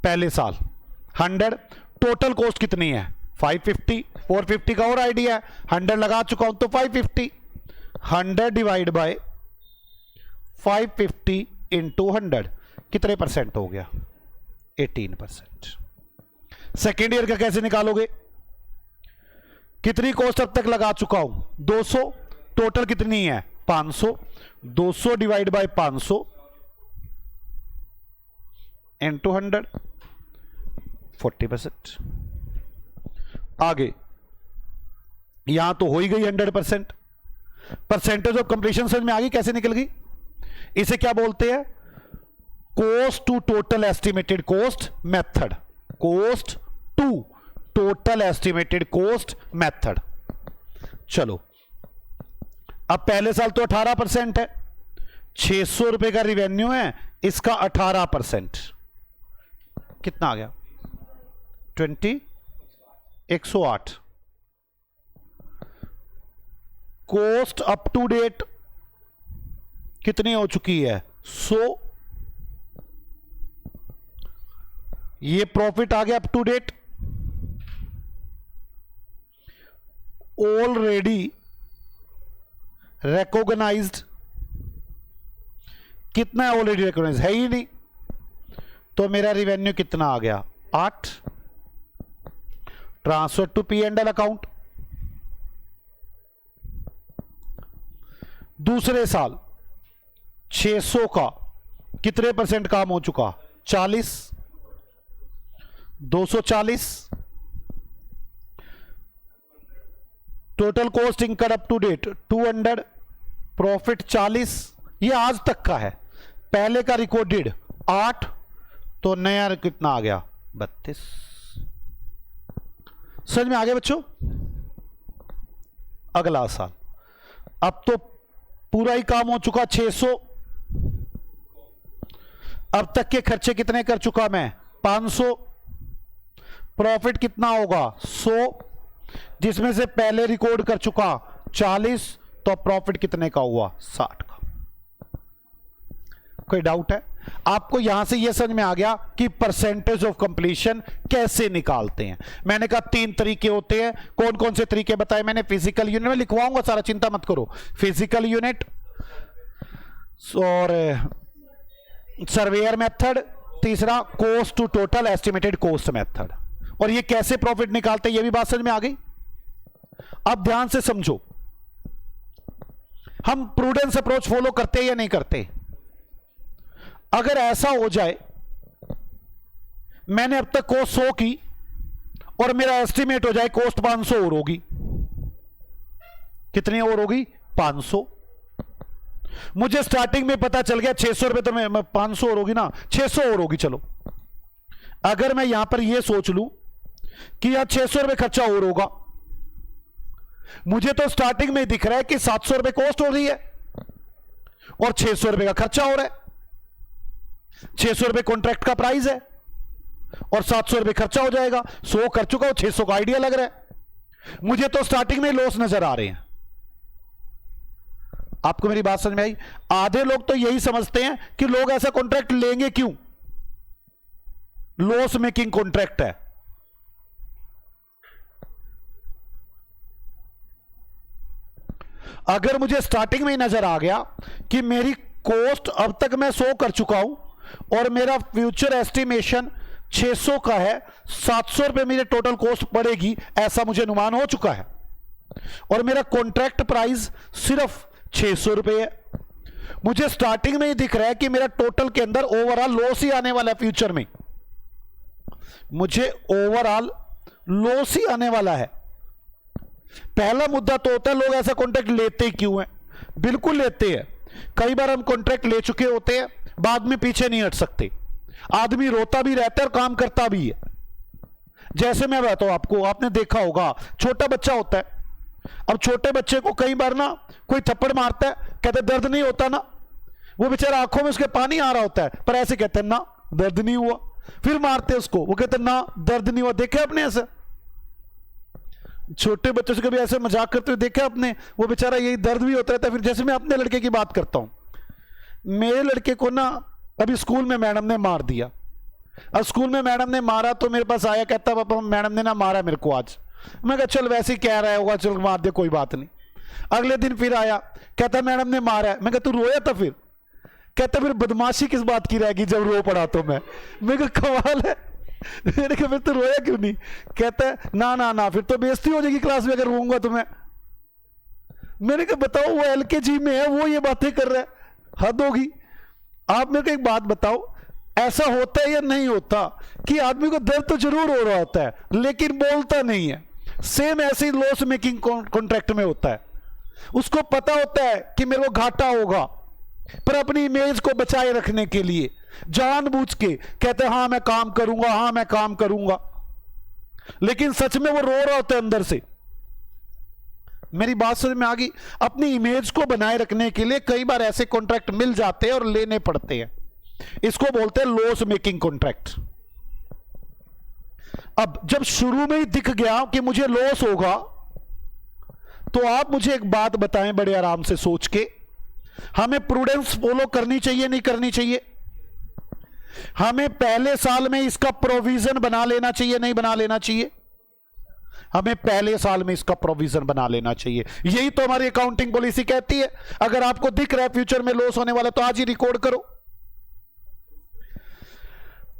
पहले साल 100। टोटल कॉस्ट कितनी है 550। 450 का और आइडिया है, 100 लगा चुका हूं तो 550। 100 डिवाइड बाय 550 इंटू 100 कितने परसेंट हो गया 18%। सेकेंड ईयर का कैसे निकालोगे? कितनी कॉस्ट अब तक लगा चुका हूं 200। टोटल कितनी है 500। 200 डिवाइड बाय 500 इंटू 100 40%। आगे यहां तो हो ही गई 100%। परसेंटेज ऑफ कंप्लीशन समझ में आ गई कैसे निकल गई? इसे क्या बोलते हैं? Cost to total estimated cost method. Cost to total estimated cost method. चलो अब पहले साल तो 18% है, 600 रुपए का रिवेन्यू है, इसका 18% कितना आ गया 108। कॉस्ट अप टू डेट कितनी हो चुकी है 100। ये प्रॉफिट आ गया up to date. Already recognised कितना है? ऑलरेडी रिकॉग्नाइज है ही नहीं, तो मेरा रिवेन्यू कितना आ गया 8। Transfer to P and L account. दूसरे साल 600 का कितने परसेंट काम हो चुका 40। 240। Total cost incurred up to date 200। Profit 40। ये आज तक का है, पहले का रिकॉर्डेड 8, तो नया कितना आ गया 32। समझ में आ गया बच्चों? अगला साल अब तो पूरा ही काम हो चुका 600। अब तक के खर्चे कितने कर चुका मैं 500। प्रॉफिट कितना होगा 100, जिसमें से पहले रिकॉर्ड कर चुका 40, तो प्रॉफिट कितने का हुआ 60 का। कोई डाउट है? आपको यहां से यह समझ में आ गया कि परसेंटेज ऑफ कंप्लीशन कैसे निकालते हैं। मैंने कहा 3 तरीके होते हैं। कौन कौन से तरीके बताए मैंने? फिजिकल यूनिट में लिखवाऊंगा सारा, चिंता मत करो। फिजिकल यूनिट और सर्वेयर मेथड, तीसरा cost to total estimated cost method. और ये कैसे प्रॉफिट निकालते हैं ये भी बात समझ में आ गई। अब ध्यान से समझो, हम प्रूडेंस अप्रोच फॉलो करते हैं या नहीं करते? अगर ऐसा हो जाए मैंने अब तक कॉस्ट 100 की और मेरा एस्टिमेट हो जाए कॉस्ट 500 और होगी, कितनी और होगी 500। मुझे स्टार्टिंग में पता चल गया 600 रुपए, तो मैं 500 और होगी ना, 600 और होगी। चलो अगर मैं यहां पर यह सोच लूं कि यहां 600 रुपए खर्चा और होगा, मुझे तो स्टार्टिंग में दिख रहा है कि 700 रुपए कॉस्ट हो रही है और 600 रुपए का खर्चा हो रहा है। 600 रुपए कॉन्ट्रैक्ट का प्राइस है और 700 रुपए खर्चा हो जाएगा। 100 कर चुका हूं, 600 का आइडिया लग रहा है। मुझे तो स्टार्टिंग में लॉस नजर आ रहे हैं। आपको मेरी बात समझ में आई? आधे लोग तो यही समझते हैं कि लोग ऐसा कॉन्ट्रैक्ट लेंगे क्यों, लॉस मेकिंग कॉन्ट्रैक्ट है। अगर मुझे स्टार्टिंग में ही नजर आ गया कि मेरी कॉस्ट अब तक मैं 100 कर चुका हूं और मेरा फ्यूचर एस्टिमेशन 600 का है, 700 रुपए मेरे टोटल कॉस्ट पड़ेगी, ऐसा मुझे अनुमान हो चुका है, और मेरा कॉन्ट्रैक्ट प्राइस सिर्फ 600 रुपए है, मुझे स्टार्टिंग में ही दिख रहा है कि मेरा टोटल के अंदर ओवरऑल लॉस ही आने वाला है, फ्यूचर में मुझे ओवरऑल लॉस ही आने वाला है। पहला मुद्दा तो होता है लोग ऐसा कॉन्ट्रैक्ट लेते क्यों हैं? बिल्कुल लेते हैं। कई बार हम कॉन्ट्रैक्ट ले चुके होते हैं, बाद में पीछे नहीं हट सकते, आदमी रोता भी रहता है और काम करता भी है। जैसे मैं बताऊं आपको, आपने देखा होगा छोटा बच्चा होता है, अब छोटे बच्चे को कई बार ना कोई थप्पड़ मारता है, कहते दर्द नहीं होता ना, वो बेचारा आंखों में उसके पानी आ रहा होता है, पर ऐसे कहते हैं ना दर्द नहीं हुआ, फिर मारते उसको, वो कहते ना दर्द नहीं हुआ। देखे आपने ऐसे छोटे बच्चों से कभी ऐसे मजाक करते हुए देखा आपने? वो बेचारा यही दर्द भी होता रहता है। फिर जैसे मैं अपने लड़के की बात करता हूं, मेरे लड़के को ना अभी स्कूल में मैडम ने मार दिया। अब स्कूल में मैडम ने मारा तो मेरे पास आया, कहता पापा मैडम ने ना मारा मेरे को आज। मैं कहा चल वैसे ही कह रहा होगा, चल मार दे कोई बात नहीं। अगले दिन फिर आया, कहता मैडम ने मारा है। मैं कहा तू रोया था? फिर कहता फिर बदमाशी किस बात की रहेगी जब रो पड़ा तो मैं कहा कमाल है। मैंने कहा फिर तो रोया क्यों नहीं? कहता है ना ना ना फिर तो बेइज्जती हो जाएगी क्लास में अगर रोऊंगा तो मैं। मैंने कहा बताओ वो एलकेजी में है, वो ये बातें कर रहा है, हद होगी। आप मेरे को एक बात बताओ, ऐसा होता है या नहीं होता कि आदमी को दर्द तो जरूर हो रहा होता है लेकिन बोलता नहीं है? सेम ऐसे ही लॉस मेकिंग कॉन्ट्रैक्ट में होता है। उसको पता होता है कि मेरे को घाटा होगा, पर अपनी इमेज को बचाए रखने के लिए जानबूझ के कहते हैं हाँ मैं काम करूंगा, हाँ मैं काम करूंगा, लेकिन सच में वो रो रहा होता है अंदर से। मेरी बात समझ में आ गई? अपनी इमेज को बनाए रखने के लिए कई बार ऐसे कॉन्ट्रैक्ट मिल जाते हैं और लेने पड़ते हैं, इसको बोलते हैं लॉस मेकिंग कॉन्ट्रैक्ट। अब जब शुरू में ही दिख गया कि मुझे लॉस होगा, तो आप मुझे एक बात बताएं बड़े आराम से सोच के, हमें प्रूडेंस फॉलो करनी चाहिए नहीं करनी चाहिए? हमें पहले साल में इसका प्रोविजन बना लेना चाहिए नहीं बना लेना चाहिए? हमें पहले साल में इसका प्रोविजन बना लेना चाहिए। यही तो हमारी अकाउंटिंग पॉलिसी कहती है। अगर आपको दिख रहा है फ्यूचर में लॉस होने वाला तो आज ही रिकॉर्ड करो।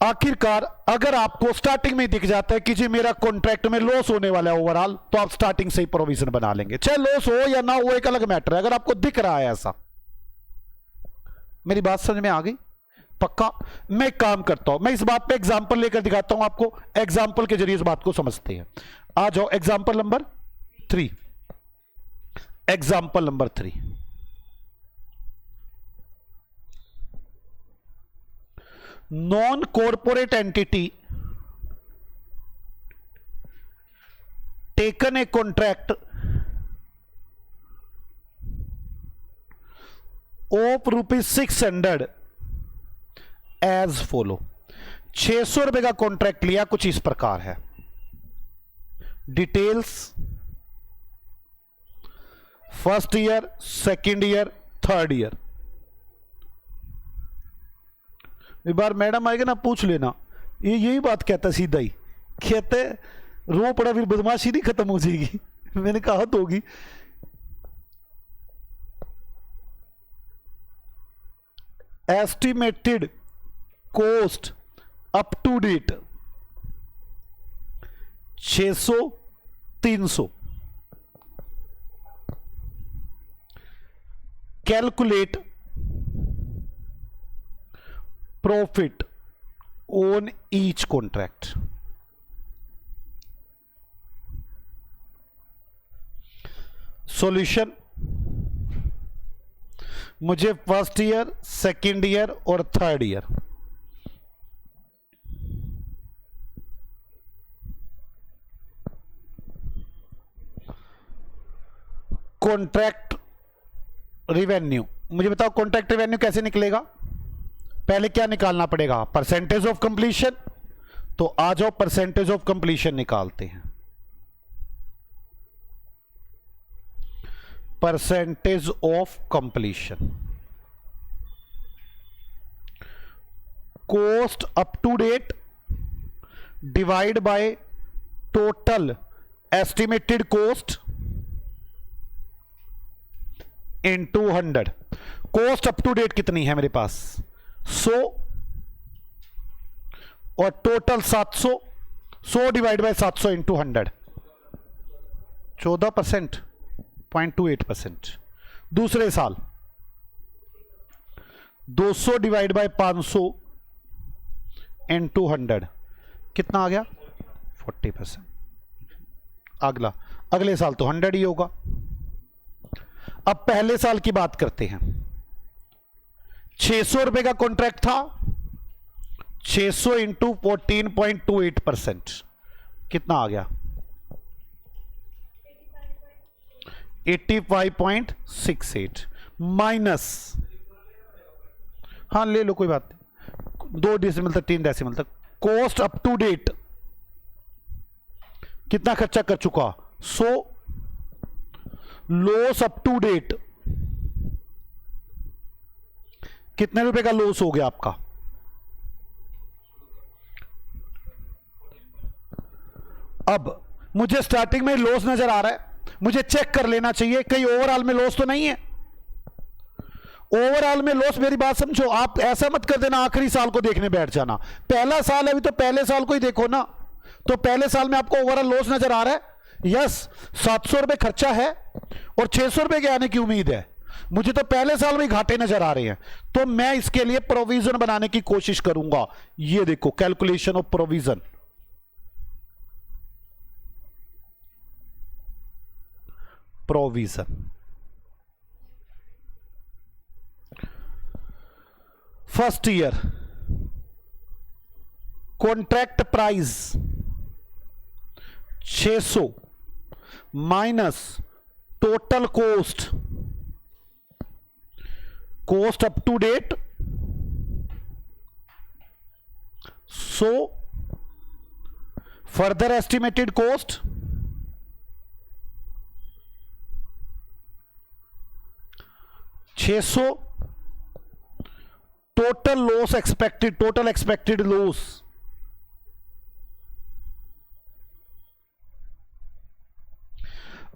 आखिरकार अगर आपको स्टार्टिंग में दिख जाता है कि जी मेरा कॉन्ट्रैक्ट में लॉस होने वाला है ओवरऑल, तो आप स्टार्टिंग से ही प्रोविजन बना लेंगे, चाहे लॉस हो या ना हो एक अलग मैटर है। अगर आपको दिख रहा है ऐसा, मेरी बात समझ में आ गई? पक्का? मैं एक काम करता हूं, मैं इस बात पे एग्जांपल लेकर दिखाता हूं आपको, एग्जांपल के जरिए इस बात को समझते हैं। आ जाओ example number 3। Example number 3, non corporate entity taken a contract of ₹600 as follow. 600 रुपए का कॉन्ट्रैक्ट लिया, कुछ इस प्रकार है। Details first year, second year, third year. एक बार मैडम आएगी ना पूछ लेना, ये यही बात कहता सीधा ही, कहते रो पड़ा फिर बदमाशी नहीं खत्म हो जाएगी। मैंने कहा तो होगी। Estimated cost up to date 600, 300। Calculate profit on each contract. Solution, मुझे फर्स्ट ईयर, सेकेंड ईयर और थर्ड ईयर कॉन्ट्रैक्ट रिवेन्यू, मुझे बताओ कॉन्ट्रैक्ट रिवेन्यू कैसे निकलेगा? पहले क्या निकालना पड़ेगा? Percentage of completion. तो आ जाओ परसेंटेज ऑफ कंप्लीशन निकालते हैं। Percentage of completion, cost up to date divide by total estimated cost into 100। कॉस्ट अप टू डेट कितनी है मेरे पास 100 और टोटल 700। 100 divide by 700 into 100 14% 0.28%। दूसरे साल 200 डिवाइड बाय 500 इंटू 100 कितना आ गया 40%। अगला अगले साल तो 100 ही होगा। अब पहले साल की बात करते हैं। 600 रुपए का कॉन्ट्रैक्ट था, 600 इंटू 14.28% कितना आ गया 85.68 माइनस, हाँ ले लो कोई बात नहीं, 2 डेसिमल तक 3 डेसिमल तक। कॉस्ट अप टू डेट कितना खर्चा कर चुका 100। लॉस अप टू डेट कितने रुपए का लॉस हो गया आपका अब मुझे स्टार्टिंग में लॉस नजर आ रहा है, मुझे चेक कर लेना चाहिए कहीं ओवरऑल में लॉस तो नहीं है। ओवरऑल में लॉस, मेरी बात समझो, आप ऐसा मत कर देना आखिरी साल को देखने बैठ जाना। पहला साल है अभी तो पहले साल को ही देखो ना। तो पहले साल में आपको ओवरऑल लॉस नजर आ रहा है, यस 700 रुपए खर्चा है और 600 रुपए के आने की उम्मीद है। मुझे तो पहले साल में घाटे नजर आ रहे हैं, तो मैं इसके लिए प्रोविजन बनाने की कोशिश करूंगा। ये देखो calculation of provision. Provision first year contract price 600 minus total cost, cost up to date 100 further estimated cost 600 total loss expected, total expected loss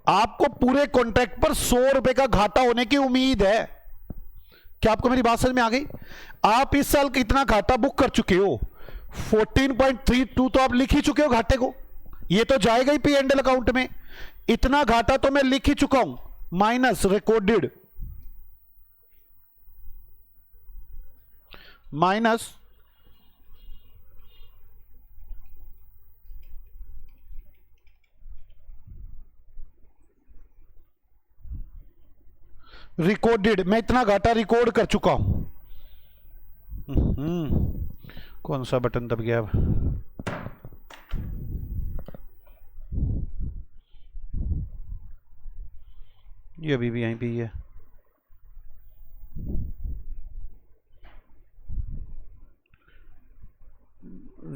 आपको पूरे कॉन्ट्रैक्ट पर 100 रुपए का घाटा होने की उम्मीद है। क्या आपको मेरी बात समझ में आ गई? आप इस साल कितना घाटा बुक कर चुके हो 14.32 तो आप लिख ही चुके हो घाटे को, ये तो जाएगा ही P&L अकाउंट में। इतना घाटा तो मैं लिख ही चुका हूं माइनस रिकॉर्डेड, माइनस रिकॉर्डेड। मैं इतना घाटा रिकॉर्ड कर चुका हूं। कौन सा बटन दब गया अब? ये अभी भी यहीं पे ही है।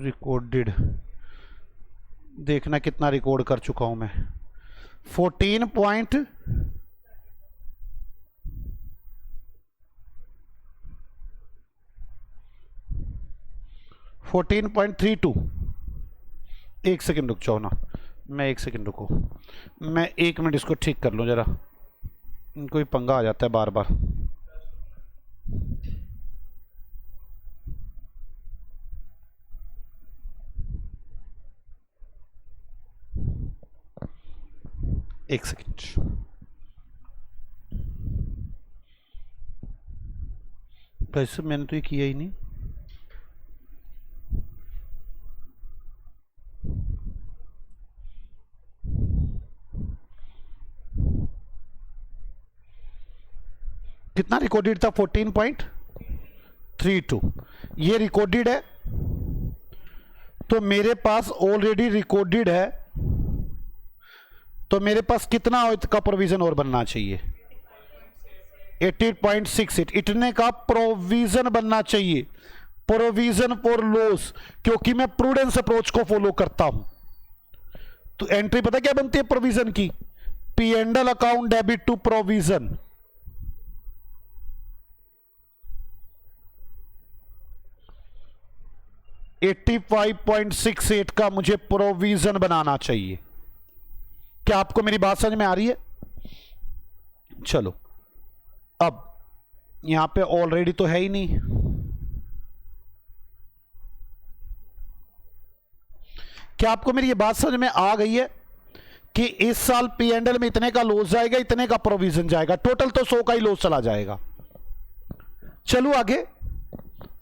रिकॉर्डेड देखना कितना रिकॉर्ड कर चुका हूं मैं 14.32। एक सेकंड रुक जाओ ना, मैं एक सेकंड रुको, मैं 1 मिनट इसको ठीक कर लूं जरा, इनको भी पंगा आ जाता है बार बार। एक सेकंड, वैसे मैंने तो ये किया ही नहीं। कितना रिकॉर्डेड था 14.32, ये रिकॉर्डेड है तो मेरे पास ऑलरेडी रिकॉर्डेड है, तो मेरे पास कितना का प्रोविजन और बनना चाहिए 88.68। इतने का प्रोविजन बनना चाहिए, प्रोविजन फॉर लॉस, क्योंकि मैं प्रूडेंस अप्रोच को फॉलो करता हूं। तो एंट्री पता क्या बनती है प्रोविजन की? P&L account debit to provision. 85.68 का मुझे प्रोविजन बनाना चाहिए। क्या आपको मेरी बात समझ में आ रही है? चलो, अब यहां पे ऑलरेडी तो है ही नहीं, क्या आपको मेरी ये बात समझ में आ गई है कि इस साल P&L में इतने का लॉस जाएगा, इतने का प्रोविजन जाएगा, टोटल तो 100 का ही लॉस चला जाएगा। चलो आगे,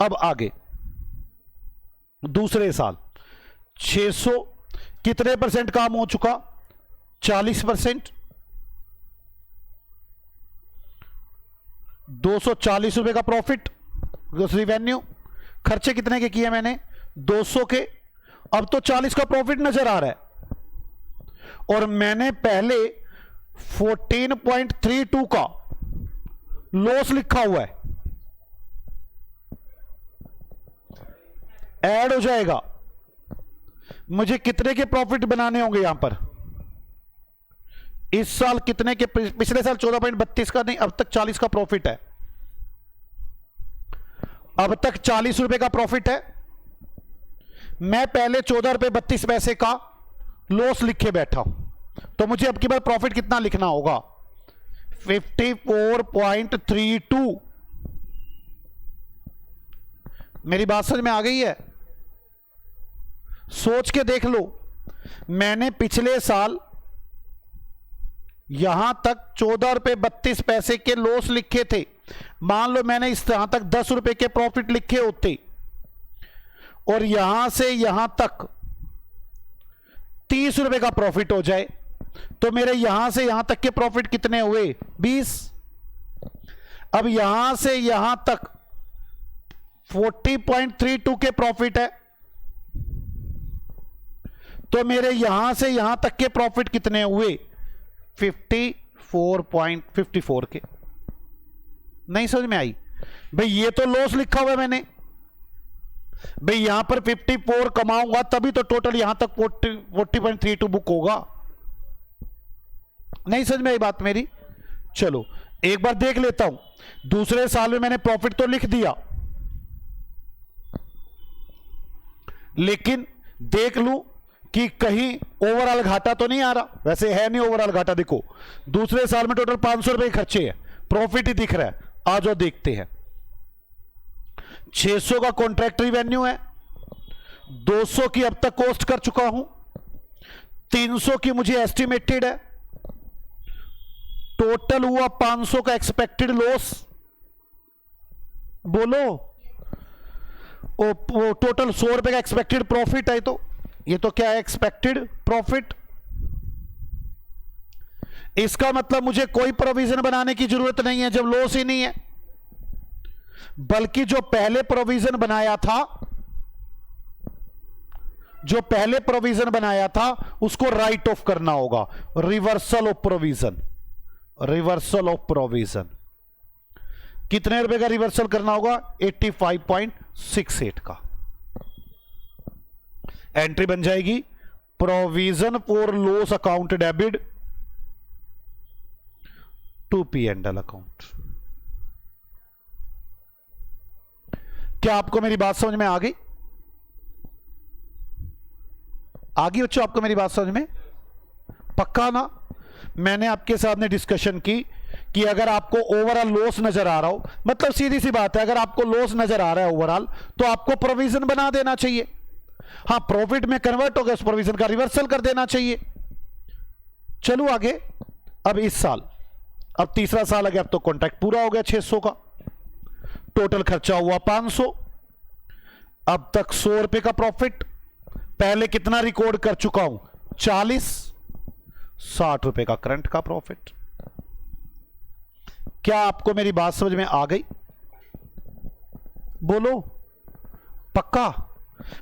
अब आगे दूसरे साल 600 कितने परसेंट काम हो चुका? 40%। 240 रुपए का प्रॉफिट रिवेन्यू। खर्चे कितने के किए मैंने? 200 के। अब तो 40 का प्रॉफिट नजर आ रहा है और मैंने पहले 14.32 का लॉस लिखा हुआ है, ऐड हो जाएगा। मुझे कितने के प्रॉफिट बनाने होंगे यहां पर? इस साल कितने के? पिछले साल 14.32 का नहीं, अब तक 40 का प्रॉफिट है। अब तक 40 रुपए का प्रॉफिट है। मैं पहले 14 रुपए 32 पैसे का लॉस लिखे बैठा हूं, तो मुझे अब की बार प्रॉफिट कितना लिखना होगा? 54.32। मेरी बात समझ में आ गई है? सोच के देख लो, मैंने पिछले साल यहां तक 14 रुपए 32 पैसे के लॉस लिखे थे। मान लो मैंने इस यहां तक 10 रुपए के प्रॉफिट लिखे होते और यहां से यहां तक 30 रुपए का प्रॉफिट हो जाए, तो मेरे यहां से यहां तक के प्रॉफिट कितने हुए? 20। अब यहां से यहां तक 40.32 के प्रॉफिट है, तो मेरे यहां से यहां तक के प्रॉफिट कितने हुए? 54.54 के। नहीं समझ में आई? भाई ये तो लॉस लिखा हुआ है मैंने, भाई यहां पर 54 कमाऊंगा तभी तो टोटल यहां तक 40.32 बुक होगा। नहीं समझ में आई बात मेरी? चलो एक बार देख लेता हूं। दूसरे साल में मैंने प्रॉफिट तो लिख दिया, लेकिन देख लूं कि कहीं ओवरऑल घाटा तो नहीं आ रहा। वैसे है नहीं ओवरऑल घाटा। देखो दूसरे साल में टोटल 500 रुपए खर्चे हैं, प्रॉफिट ही दिख रहा है। आ जाओ देखते हैं। 600 का कॉन्ट्रैक्ट रिवेन्यू है, 200 की अब तक कॉस्ट कर चुका हूं, 300 की मुझे एस्टिमेटेड है, टोटल हुआ 500 का एक्सपेक्टेड लॉस। बोलो, वो टोटल 100 रुपए का एक्सपेक्टेड प्रॉफिट है। तो ये तो क्या है? Expected profit. इसका मतलब मुझे कोई प्रोविजन बनाने की जरूरत नहीं है जब लॉस ही नहीं है, बल्कि जो पहले प्रोविजन बनाया था, जो पहले प्रोविजन बनाया था उसको राइट ऑफ करना होगा। Reversal of provision, reversal of provision. कितने रुपए का रिवर्सल करना होगा? 85.68 का। एंट्री बन जाएगी provision for loss account debit to P&L account. क्या आपको मेरी बात समझ में आ गई? आ गई बच्चों आपको मेरी बात समझ में? पक्का ना? मैंने आपके सामने डिस्कशन की कि अगर आपको ओवरऑल लॉस नजर आ रहा हो, मतलब सीधी सी बात है, अगर आपको लॉस नजर आ रहा है ओवरऑल, तो आपको प्रोविजन बना देना चाहिए। हां, प्रॉफिट में कन्वर्ट हो गया, उस प्रोविजन का रिवर्सल कर देना चाहिए। चलो आगे। अब इस साल, अब तीसरा साल आ गया, अब तो कॉन्ट्रैक्ट पूरा हो गया 600 का, टोटल खर्चा हुआ 500, अब तक 100 रुपए का प्रॉफिट। पहले कितना रिकॉर्ड कर चुका हूं? 40, 60 रुपए का करंट का प्रॉफिट। क्या आपको मेरी बात समझ में आ गई? बोलो पक्का?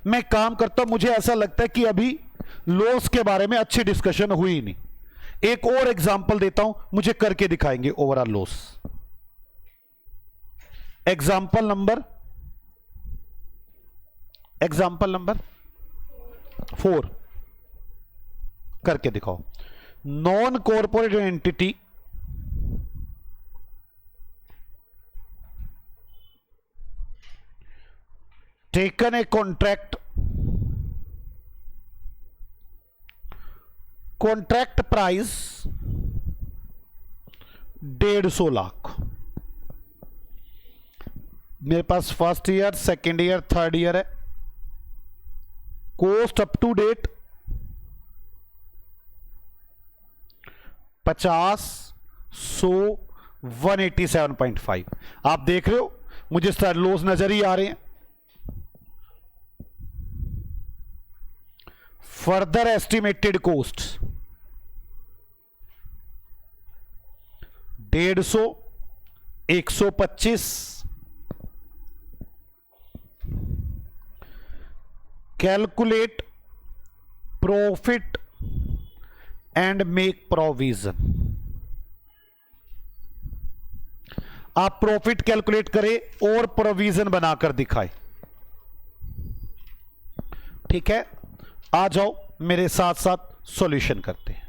मैं काम करता हूं, मुझे ऐसा लगता है कि अभी लॉस के बारे में अच्छी डिस्कशन हुई नहीं। एक और एग्जांपल देता हूं, मुझे करके दिखाएंगे ओवरऑल लॉस। एग्जांपल नंबर 4 करके दिखाओ। Non corporate entity taken a contract contract price 150 lakh. मेरे पास first year, second year, third year है। Cost up to date 50, 100, 187.5। आप देख रहे हो मुझे लॉस नजर ही आ रहे हैं। Further estimated cost 150, 125। Calculate profit and make provision. आप प्रॉफिट कैलकुलेट करें और प्रोविजन बनाकर दिखाएं। ठीक है, आ जाओ मेरे साथ साथ सॉल्यूशन करते हैं।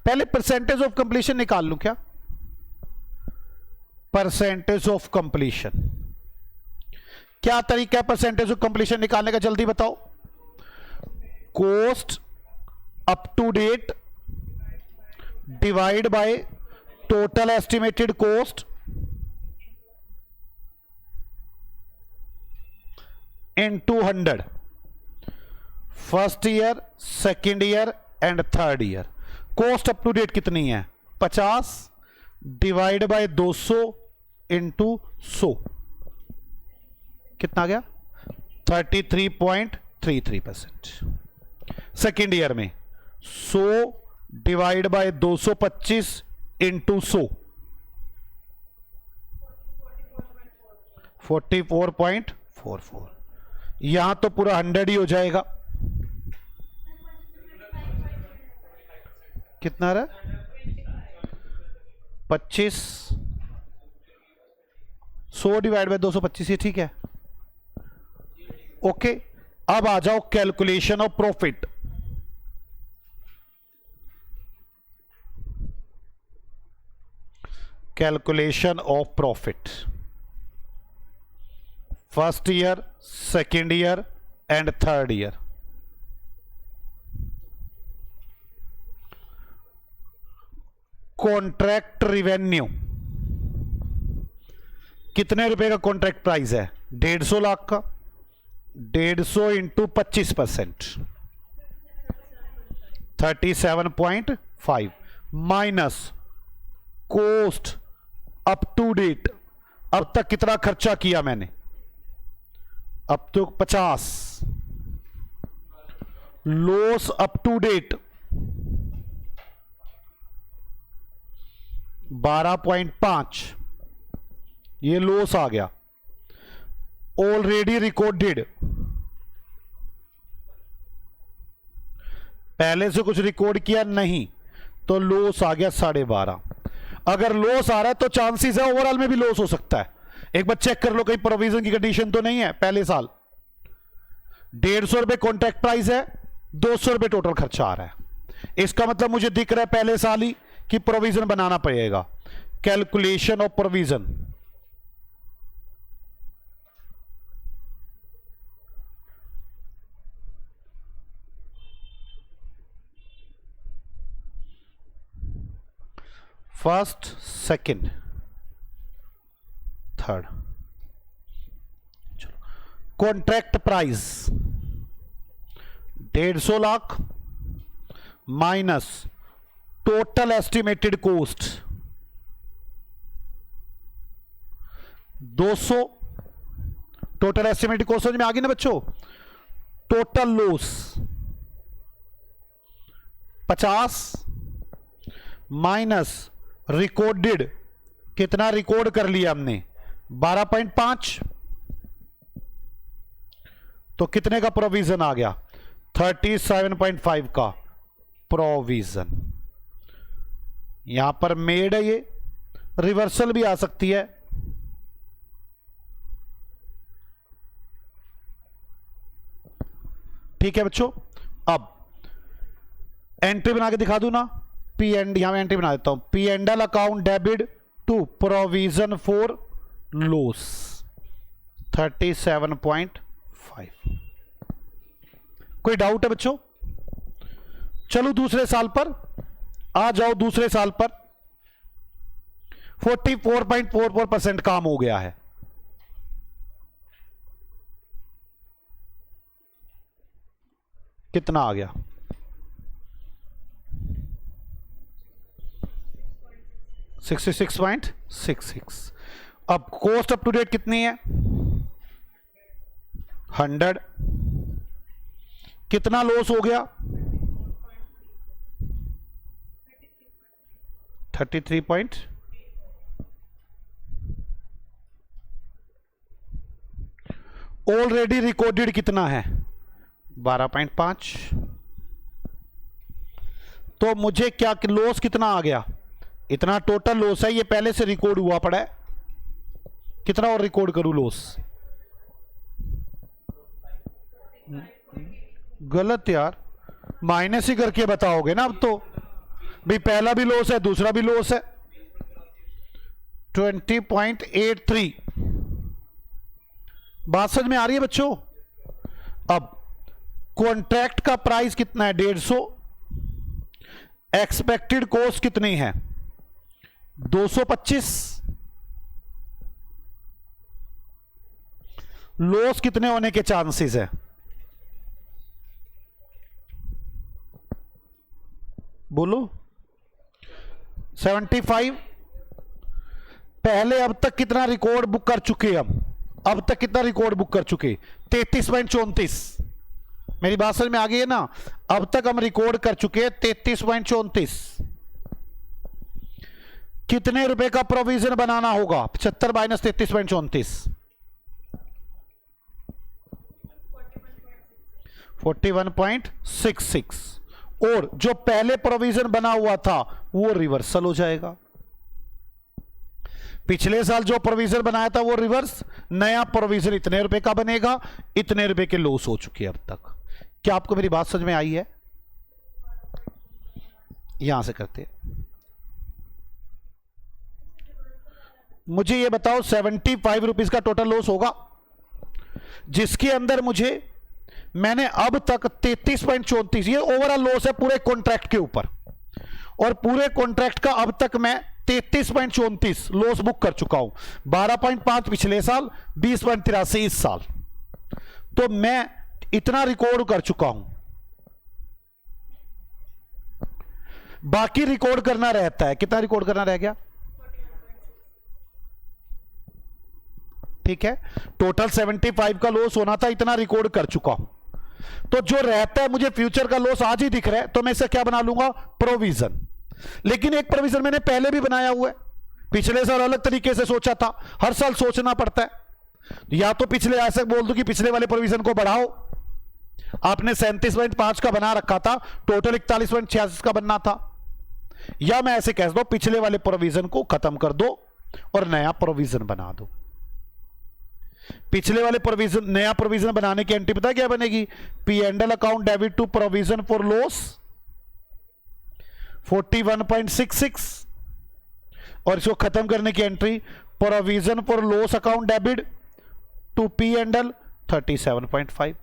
पहले परसेंटेज ऑफ कंप्लीशन निकाल लूं क्या? परसेंटेज ऑफ कंप्लीशन क्या तरीका है परसेंटेज ऑफ कंप्लीशन निकालने का? जल्दी बताओ। Cost up to date divide by total estimated cost into 100। First year, second year and third year. Cost up to date कितनी है? 50 डिवाइड बाय 200 इंटू 100। कितना गया? 33.33%। सेकेंड ईयर में 100 डिवाइड बाय 225 इंटू 100, 44.44। यहां तो पूरा 100 ही हो जाएगा। कितना रहा? 25, 100 डिवाइड बाय 225। ये ठीक है, ओके। अब आ जाओ calculation of profit. Calculation of profit first year, second year and third year. Contract revenue कितने रुपए का कॉन्ट्रैक्ट प्राइस है? 150 लाख का। 150 into 25% 37.5 minus cost up to date. अब तक कितना खर्चा किया मैंने? अब तो 50। Loss up to date 12.5। ये लॉस आ गया। ऑलरेडी रिकॉर्डेड, पहले से कुछ रिकॉर्ड किया नहीं तो लॉस आ गया 12.5। अगर लॉस आ रहा है तो चांसेस है ओवरऑल में भी लॉस हो सकता है। एक बार चेक कर लो कहीं प्रोविजन की कंडीशन तो नहीं है। पहले साल 150 रुपए कॉन्ट्रैक्ट प्राइस है, 200 रुपए टोटल खर्चा आ रहा है। इसका मतलब मुझे दिख रहा है पहले साल ही कि प्रोविजन बनाना पड़ेगा। Calculation of provision. First, second, third. चलो, contract price 150 lakh minus total estimated cost 200। Total estimated cost समझ में आ गई ना बच्चों? टोटल लॉस 50 माइनस रिकॉर्डेड, कितना रिकॉर्ड कर लिया हमने? 12.5। तो कितने का प्रोविजन आ गया? 37.5 का प्रोविजन। यहां पर मेड है, ये रिवर्सल भी आ सकती है। ठीक है बच्चों, अब एंट्री बना के दिखा दूं ना? पी एंड, यहां मैं एंट्री बना देता हूं। P and L account debit to provision for loss 37.5। कोई डाउट है बच्चों? चलो दूसरे साल पर आ जाओ, दूसरे साल पर 44.44% काम हो गया है। कितना आ गया? 66.66। अब कॉस्ट अप टू डेट कितनी है? 100। कितना लॉस हो गया? 33 ऑलरेडी रिकॉर्डेड कितना है? 12.5। तो मुझे क्या लॉस कितना आ गया? इतना टोटल लॉस है, ये पहले से रिकॉर्ड हुआ पड़ा है। कितना और रिकॉर्ड करूं लॉस? गलत यार, माइनस ही करके बताओगे ना अब तो। भाई पहला भी लॉस है, दूसरा भी लॉस है। 20.83। बात समझ में आ रही है बच्चों? अब कॉन्ट्रैक्ट का प्राइस कितना है? 150। एक्सपेक्टेड कॉस्ट कितनी है? 225। लॉस कितने होने के चांसेस है? बोलो। 75। पहले अब तक कितना रिकॉर्ड बुक कर चुके हम? अब तक कितना रिकॉर्ड बुक कर चुके? 33.34। मेरी बात समझ में आ गई है ना? अब तक हम रिकॉर्ड कर चुके हैं 33.34। कितने रुपए का प्रोविजन बनाना होगा? 75 माइनस 33.34, 41.66। और जो पहले प्रोविजन बना हुआ था वो रिवर्सल हो जाएगा। पिछले साल जो प्रोविजन बनाया था वो रिवर्स, नया प्रोविजन इतने रुपए का बनेगा, इतने रुपए के लॉस हो चुके हैं अब तक। क्या आपको मेरी बात समझ में आई है? यहां से करते हैं। मुझे ये बताओ 75 रुपीज का टोटल लॉस होगा, जिसके अंदर मैंने अब तक 33.34, ये ओवरऑल लॉस है पूरे कॉन्ट्रैक्ट के ऊपर, और पूरे कॉन्ट्रैक्ट का अब तक मैं 33.34 लॉस बुक कर चुका हूं। 12.5 पिछले साल, 20.83 इस साल। तो मैं इतना रिकॉर्ड कर चुका हूं, बाकी रिकॉर्ड करना रहता है। कितना रिकॉर्ड करना रह गया? ठीक है, टोटल 75 का लॉस होना था, इतना रिकॉर्ड कर चुका हूं। तो जो रहता है, मुझे फ्यूचर का लॉस आज ही दिख रहा है, तो मैं इसे क्या बना लूंगा? प्रोविजन। लेकिन एक प्रोविजन मैंने पहले भी बनाया हुआ है, पिछले साल अलग तरीके से सोचा था, हर साल सोचना पड़ता है। या तो पिछले ऐसे बोल दूं कि पिछले वाले प्रोविजन को बढ़ाओ, आपने 37.5 का बना रखा था, टोटल 41.86 का बनना था। या मैं ऐसे कह दो पिछले वाले प्रोविजन को खत्म कर दो और नया प्रोविजन बना दो। पिछले वाले प्रोविजन, नया प्रोविजन बनाने की एंट्री पता क्या बनेगी? P&L account debit to provision for loss 41.66, और इसको खत्म करने की entry provision for loss account debit to P&L 37.5।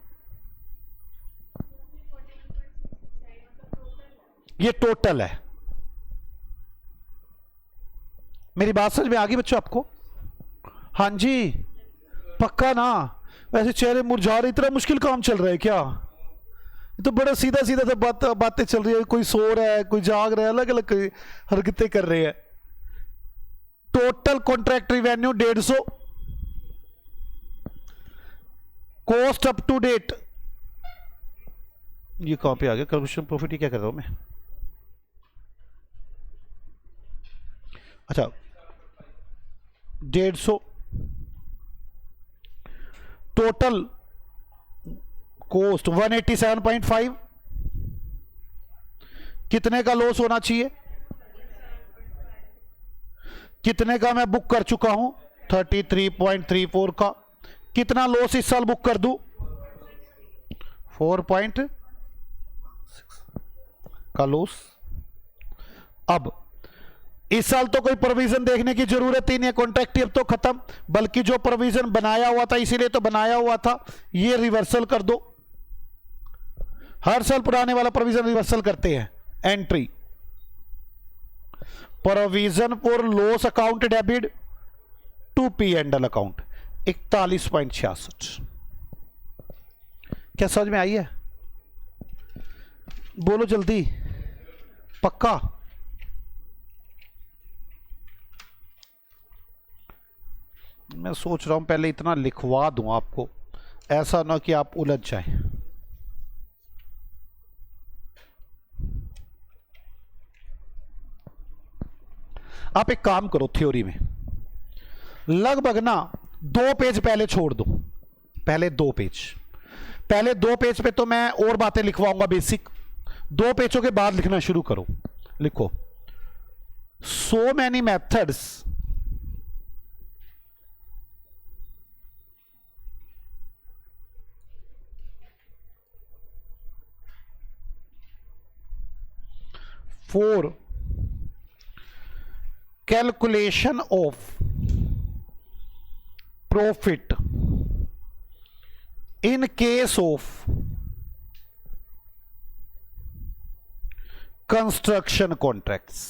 ये टोटल है। मेरी बात समझ में आ गई बच्चों आपको? हाँ जी, पक्का ना? वैसे चेहरे मुरझा रहे, इतना मुश्किल काम चल रहा है क्या? ये तो बड़ा सीधा सीधा तो बातें चल रही है, कोई सो रहा है, कोई जाग रहा है, अलग अलग हरकतें कर रहे हैं। Total contract revenue 150, cost up to date, ये कहां पे आ गया? कंट्रीब्यूशन प्रॉफिट, ये क्या कर रहा हूं मैं? अच्छा, 150। Total cost 187.5। कितने का लॉस होना चाहिए? कितने का मैं बुक कर चुका हूं? 33.34 का। कितना लॉस इस साल बुक कर दूं? 4.6 का लॉस। अब इस साल तो कोई प्रोविजन देखने की जरूरत ही नहीं है, कॉन्ट्रैक्ट अब तो खत्म, बल्कि जो प्रोविजन बनाया हुआ था, इसीलिए तो बनाया हुआ था, ये रिवर्सल कर दो। हर साल पुराने वाला प्रोविजन रिवर्सल करते हैं। Entry provision for loss account debit to P and L account 41.66। क्या समझ में आई है? बोलो जल्दी, पक्का? मैं सोच रहा हूं पहले इतना लिखवा दूं आपको, ऐसा ना कि आप उलझ जाएं। आप एक काम करो, थ्योरी में लगभग ना 2 पेज पहले छोड़ दो। पहले 2 पेज पे तो मैं और बातें लिखवाऊंगा बेसिक। 2 पेजों के बाद लिखना शुरू करो। लिखो, so many methods for calculation of profit in case of construction contracts.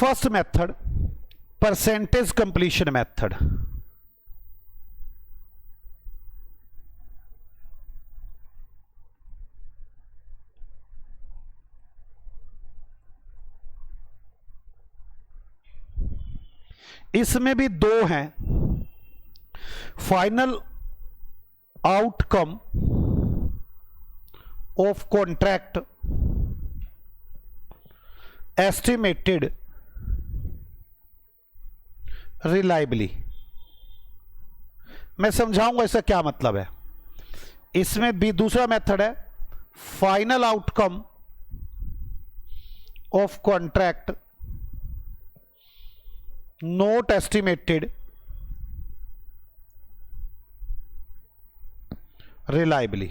First method, percentage completion method. इसमें भी 2 हैं। Final outcome of contract estimated reliably. मैं समझाऊंगा इसका क्या मतलब है। इसमें भी दूसरा मेथड है, final outcome of contract note estimated reliably.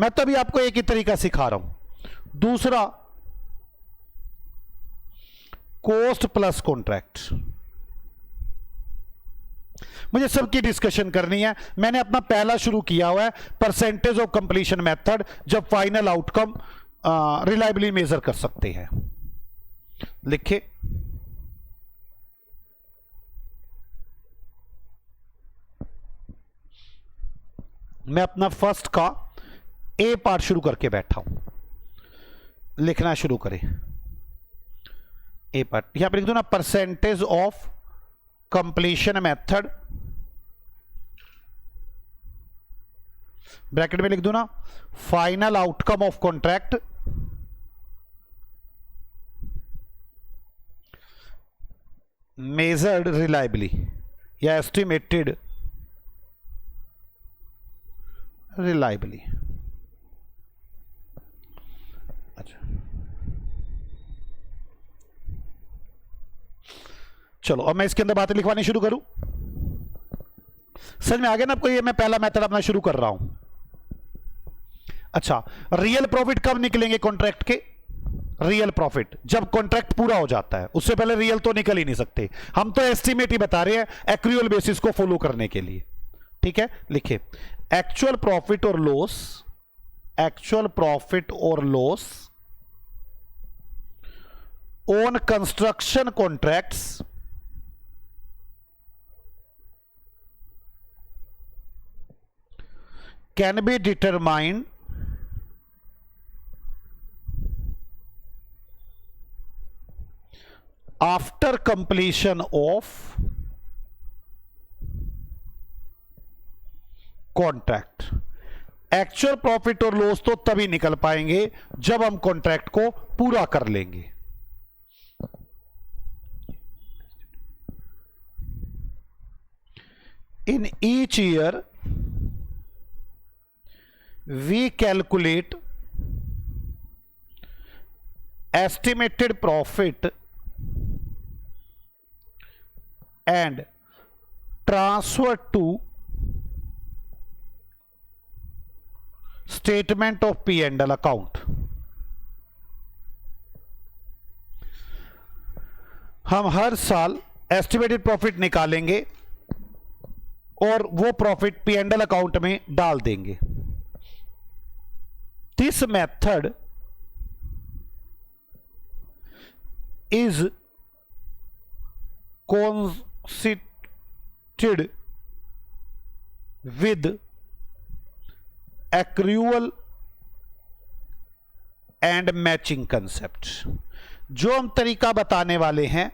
मैं तभी आपको एक ही तरीका सिखा रहा हूं। दूसरा, कॉस्ट प्लस कॉन्ट्रैक्ट। मुझे सबकी डिस्कशन करनी है। मैंने अपना पहला शुरू किया हुआ है, परसेंटेज ऑफ कंप्लीशन मेथड, जब फाइनल आउटकम रिलायबली मेजर कर सकते हैं। लिखे, मैं अपना फर्स्ट का ए पार्ट शुरू करके बैठा हूं। लिखना शुरू करें। ए पार्ट यहां पर लिख दो ना, percentage of completion method, bracket में लिख दो ना, final outcome of contract measured reliably या एस्टिमेटेड रिलायबली। अच्छा, चलो अब मैं इसके अंदर बातें लिखवानी शुरू करूं। समझ में आ गया ना आपको? ये मैं पहला मेथड अपना शुरू कर रहा हूं। अच्छा, रियल प्रॉफिट कब निकलेंगे कॉन्ट्रैक्ट के? रियल प्रॉफिट जब कॉन्ट्रैक्ट पूरा हो जाता है, उससे पहले रियल तो निकल ही नहीं सकते। हम तो एस्टिमेट ही बता रहे हैं एक्रूअल बेसिस को फॉलो करने के लिए। ठीक है, लिखे, एक्चुअल प्रॉफिट और लॉस, एक्चुअल प्रॉफिट और loss on construction contracts can be determined after completion of contract. Actual profit और लॉस तो तभी निकल पाएंगे जब हम कॉन्ट्रैक्ट को पूरा कर लेंगे। In each year we calculate estimated profit and transfer to statement of P and L account. हम हर साल एस्टिमेटेड प्रॉफिट निकालेंगे और वो profit P and L account में डाल देंगे। This method is consisted with accrual and matching concept। जो हम तरीका बताने वाले हैं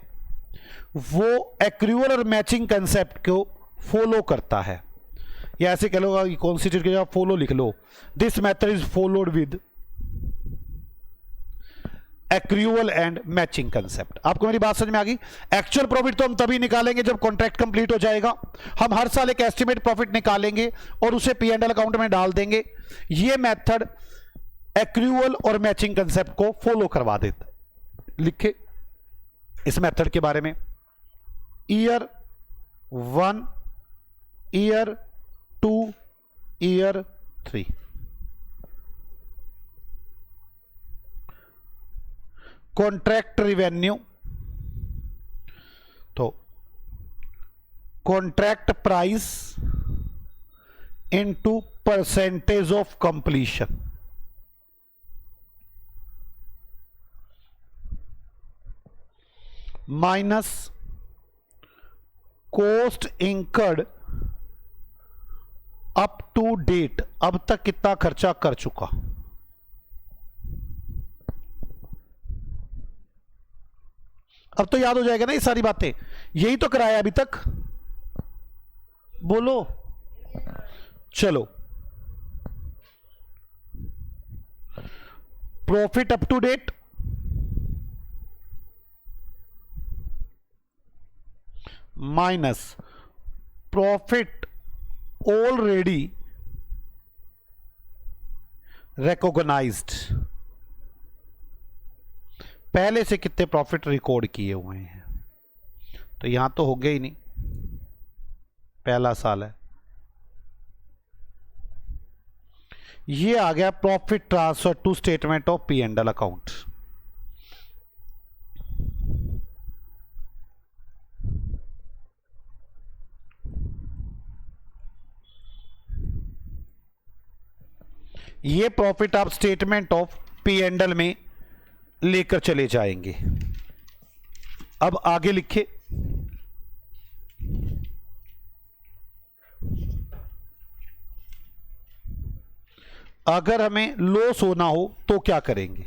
वो एक्रूअल और मैचिंग कंसेप्ट को फॉलो करता है, या ऐसे कह लो कॉन्स्टिट्यूट के जगह फॉलो लिख लो। This method is followed with accrual and matching concept. आपको मेरी बात समझ में आ गई? एक्चुअल प्रॉफिट तो हम तभी निकालेंगे जब कॉन्ट्रैक्ट कंप्लीट हो जाएगा। हम हर साल एक एस्टिमेट प्रॉफिट निकालेंगे और उसे पी एंड एल अकाउंट में डाल देंगे। ये मेथड एक्रूअल और मैचिंग कंसेप्ट को फॉलो करवा देता। लिखे इस मेथड के बारे में, year 1, year 2, year 3। Contract revenue, तो contract price into percentage of completion, minus cost incurred up to date, अब तक कितना खर्चा कर चुका। अब तो याद हो जाएगा ना ये सारी बातें, यही तो कराया अभी तक, बोलो। चलो, profit up to date minus profit already recognised, पहले से कितने प्रॉफिट रिकॉर्ड किए हुए हैं। तो यहां तो हो गया ही नहीं, पहला साल है। ये आ गया profit transfer to statement of P and L account. ये प्रॉफिट आप statement of P and L में लेकर चले जाएंगे। अब आगे लिखे, अगर हमें लॉस होना हो तो क्या करेंगे?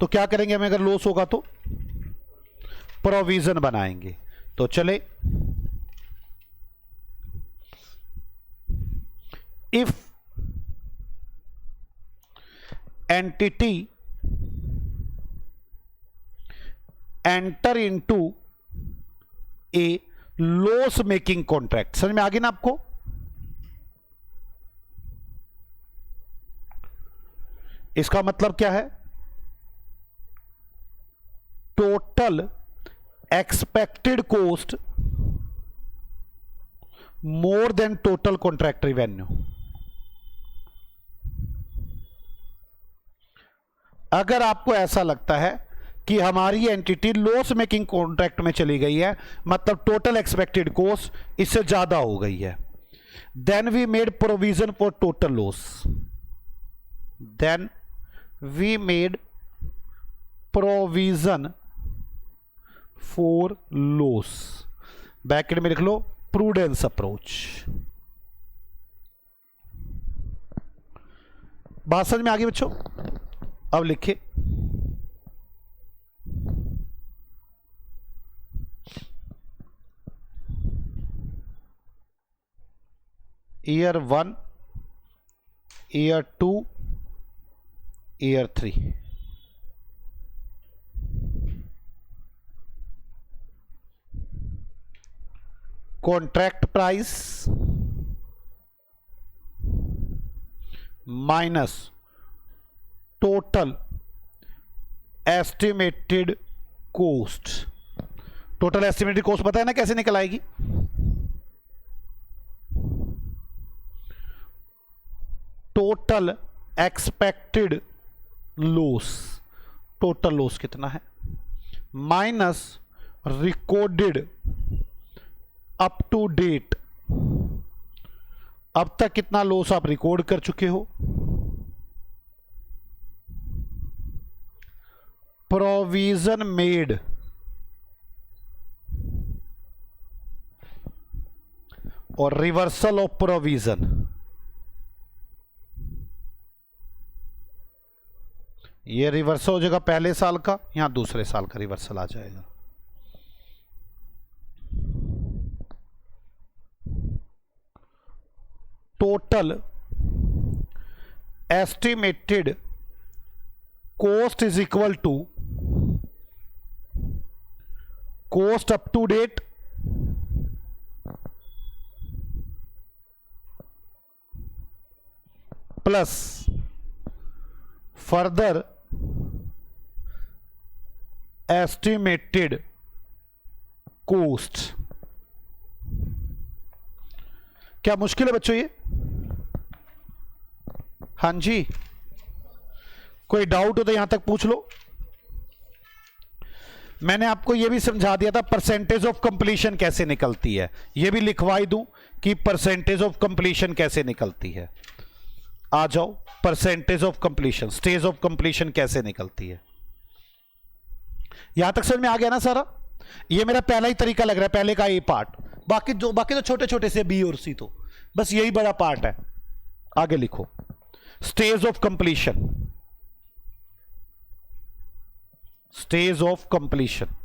तो क्या करेंगे, हमें अगर लॉस होगा तो प्रोविजन बनाएंगे। तो चले, if entity enter into A loss making contract, समझ में आ गई ना आपको? इसका मतलब क्या है? Total expected cost more than total contract revenue. अगर आपको ऐसा लगता है कि हमारी एंटिटी लॉस मेकिंग कॉन्ट्रैक्ट में चली गई है, मतलब टोटल एक्सपेक्टेड कॉस्ट इससे ज्यादा हो गई है, then we made provision for total loss, then we made provision for loss, bracket में लिख लो प्रूडेंस अप्रोच। बात समझ में आ गई बच्चों? अब लिखिए, year 1, year 2, year 3। Contract price minus total estimated cost. Total estimated cost पता है ना कैसे निकल आएगी? Total expected loss, total loss कितना है, minus recorded up to date, अब तक कितना लॉस आप रिकॉर्ड कर चुके हो। प्रोविजन मेड, और रिवर्सल ऑफ प्रोविजन, ये रिवर्सल हो जाएगा पहले साल का, यहां दूसरे साल का रिवर्सल आ जाएगा। Total estimated cost is equal to cost up to date plus further estimated cost. क्या मुश्किल है बच्चों ये? हां जी, कोई डाउट हो तो यहां तक पूछ लो। मैंने आपको यह भी समझा दिया था परसेंटेज ऑफ कंप्लीशन कैसे निकलती है, यह भी लिखवाई दूं कि परसेंटेज ऑफ कंप्लीशन कैसे निकलती है। आ जाओ, percentage of completion, stage of completion कैसे निकलती है। यहां तक समझ में आ गया ना सारा? ये मेरा पहला ही तरीका लग रहा है, पहले का ए पार्ट। बाकी तो छोटे छोटे से बी और सी, तो बस यही बड़ा पार्ट है। आगे लिखो, stage of completion, stage of completion.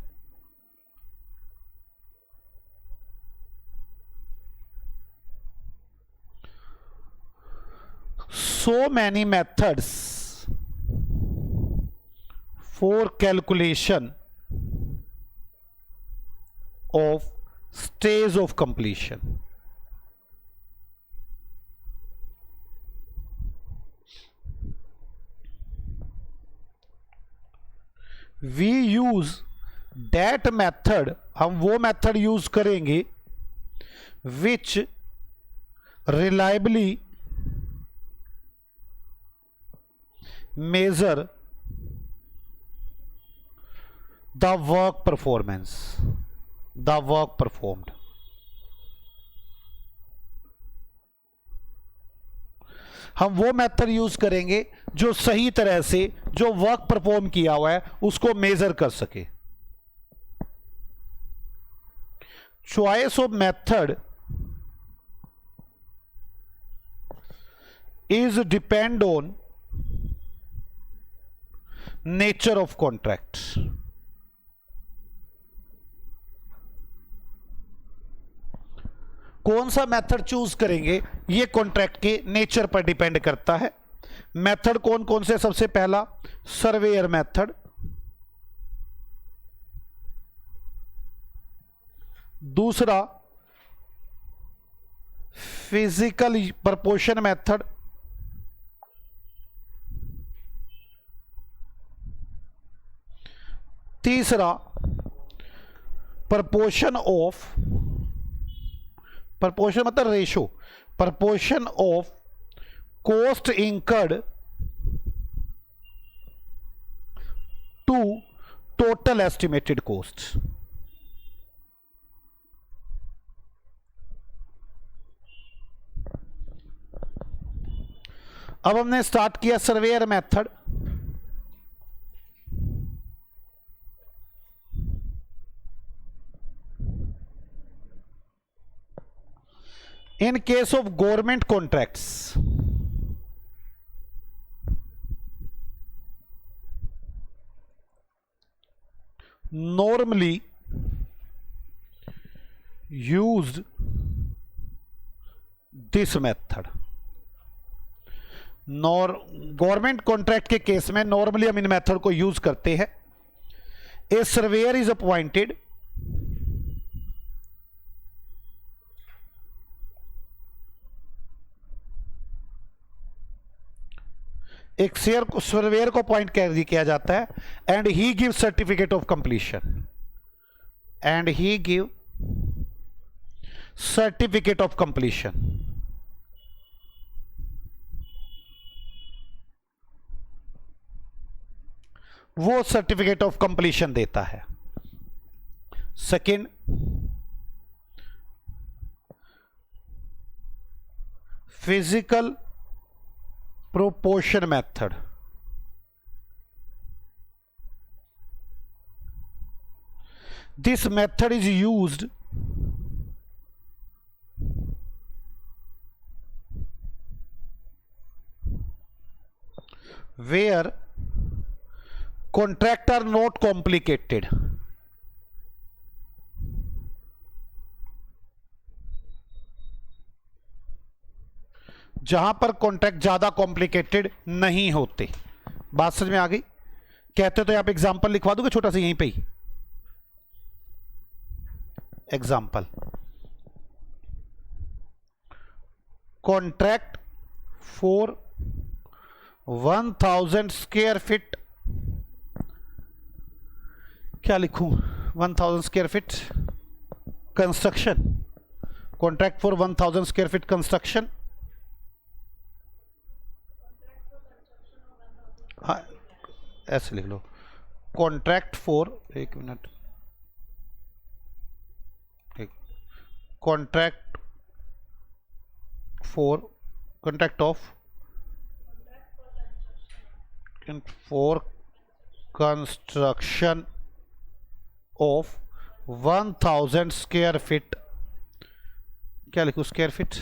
So many methods for calculation of stage of completion. We use that method, हम वो मेथड यूज करेंगे which reliably measure the work performance, the work performed। हम वो method use करेंगे जो सही तरह से जो वर्क परफॉर्म किया हुआ है उसको मेजर कर सके। Choice of method is depend on nature of contract. कौन सा मेथड चूज करेंगे ये कॉन्ट्रैक्ट के नेचर पर डिपेंड करता है। मेथड कौन कौन से? सबसे पहला सर्वेयर मेथड, दूसरा फिजिकल प्रपोर्शन मेथड, तीसरा प्रपोर्शन ऑफ, प्रपोर्शन मतलब ratio, proportion of cost incurred to total estimated cost. अब हमने स्टार्ट किया surveyor method. In case of government contracts, normally used this method। Government contract के case में normally हम इन method को यूज करते हैं। ए सर्वेयर इज अपॉइंटेड, एक सर्वेयर को अपॉइंट किया जाता है, and he give certificate of completion, and he give certificate of completion. वो सर्टिफिकेट ऑफ कंप्लीशन देता है। Second, physical proportion method. This method is used where contracts are not complicated. जहां पर कॉन्ट्रैक्ट ज्यादा कॉम्प्लिकेटेड नहीं होते। बात समझ में आ गई? कहते तो आप एग्जांपल लिखवा दोगे छोटा सा यहीं पे ही। Example, contract for 1000 square feet, क्या लिखूं? 1000 square feet construction, contract for 1000 square feet construction. हाँ, ऐसे लिख लो, कॉन्ट्रैक्ट फॉर, एक minute, contract of for construction of 1000 square feet, क्या लिखूं? स्क्वायर फीट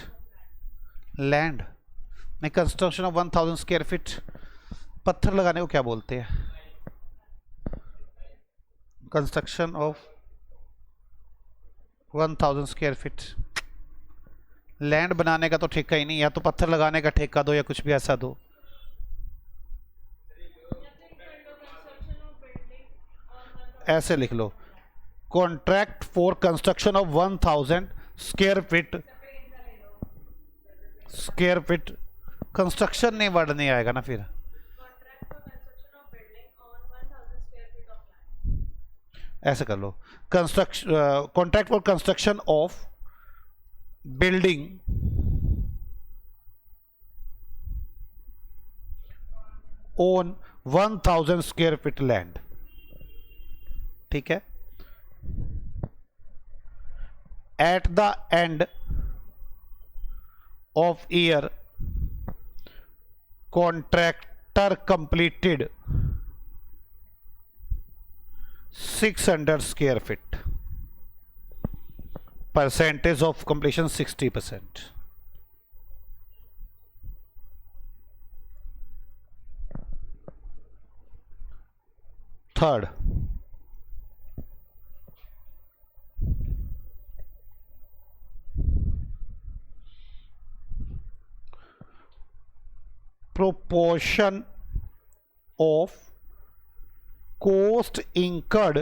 लैंड नहीं, कंस्ट्रक्शन ऑफ 1000 स्क्वायर फीट, पत्थर लगाने को क्या बोलते हैं? Construction of 1000 square feet, land बनाने का तो ठेका ही नहीं, या तो पत्थर लगाने का ठेका दो या कुछ भी ऐसा दो। ऐसे लिख लो, contract for construction of 1000 square feet construction नहीं, वर्ड नहीं आएगा ना फिर। ऐसे कर लो, construction, contract for construction of building on 1000 square feet land. ठीक है, at the end of year contractor completed 600 square feet, percentage of completion 60%. Third, proportion of cost incurred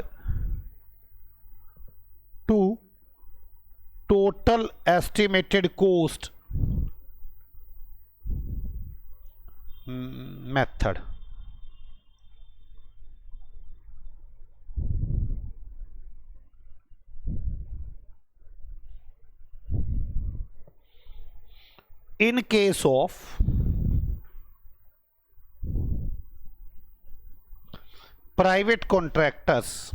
to total estimated cost method। In case of private contractors,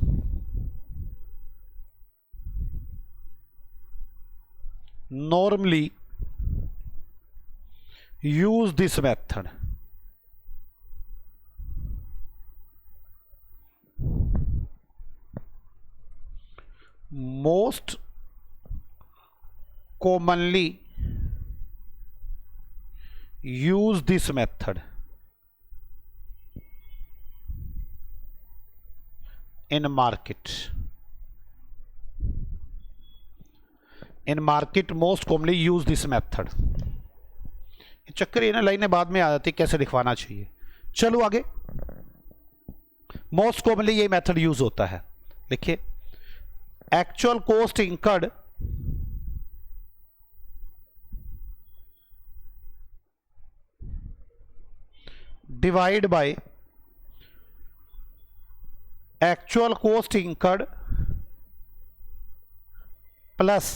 normally use this method। Most commonly use this method in market। In market most commonly use this method। चक्कर ये ना लाइनें बाद में आ जाती, कैसे लिखवाना चाहिए। चलो आगे, मोस्ट कॉमनली ये मेथड यूज होता है। लिखिए, actual cost incurred divide bye actual cost incurred plus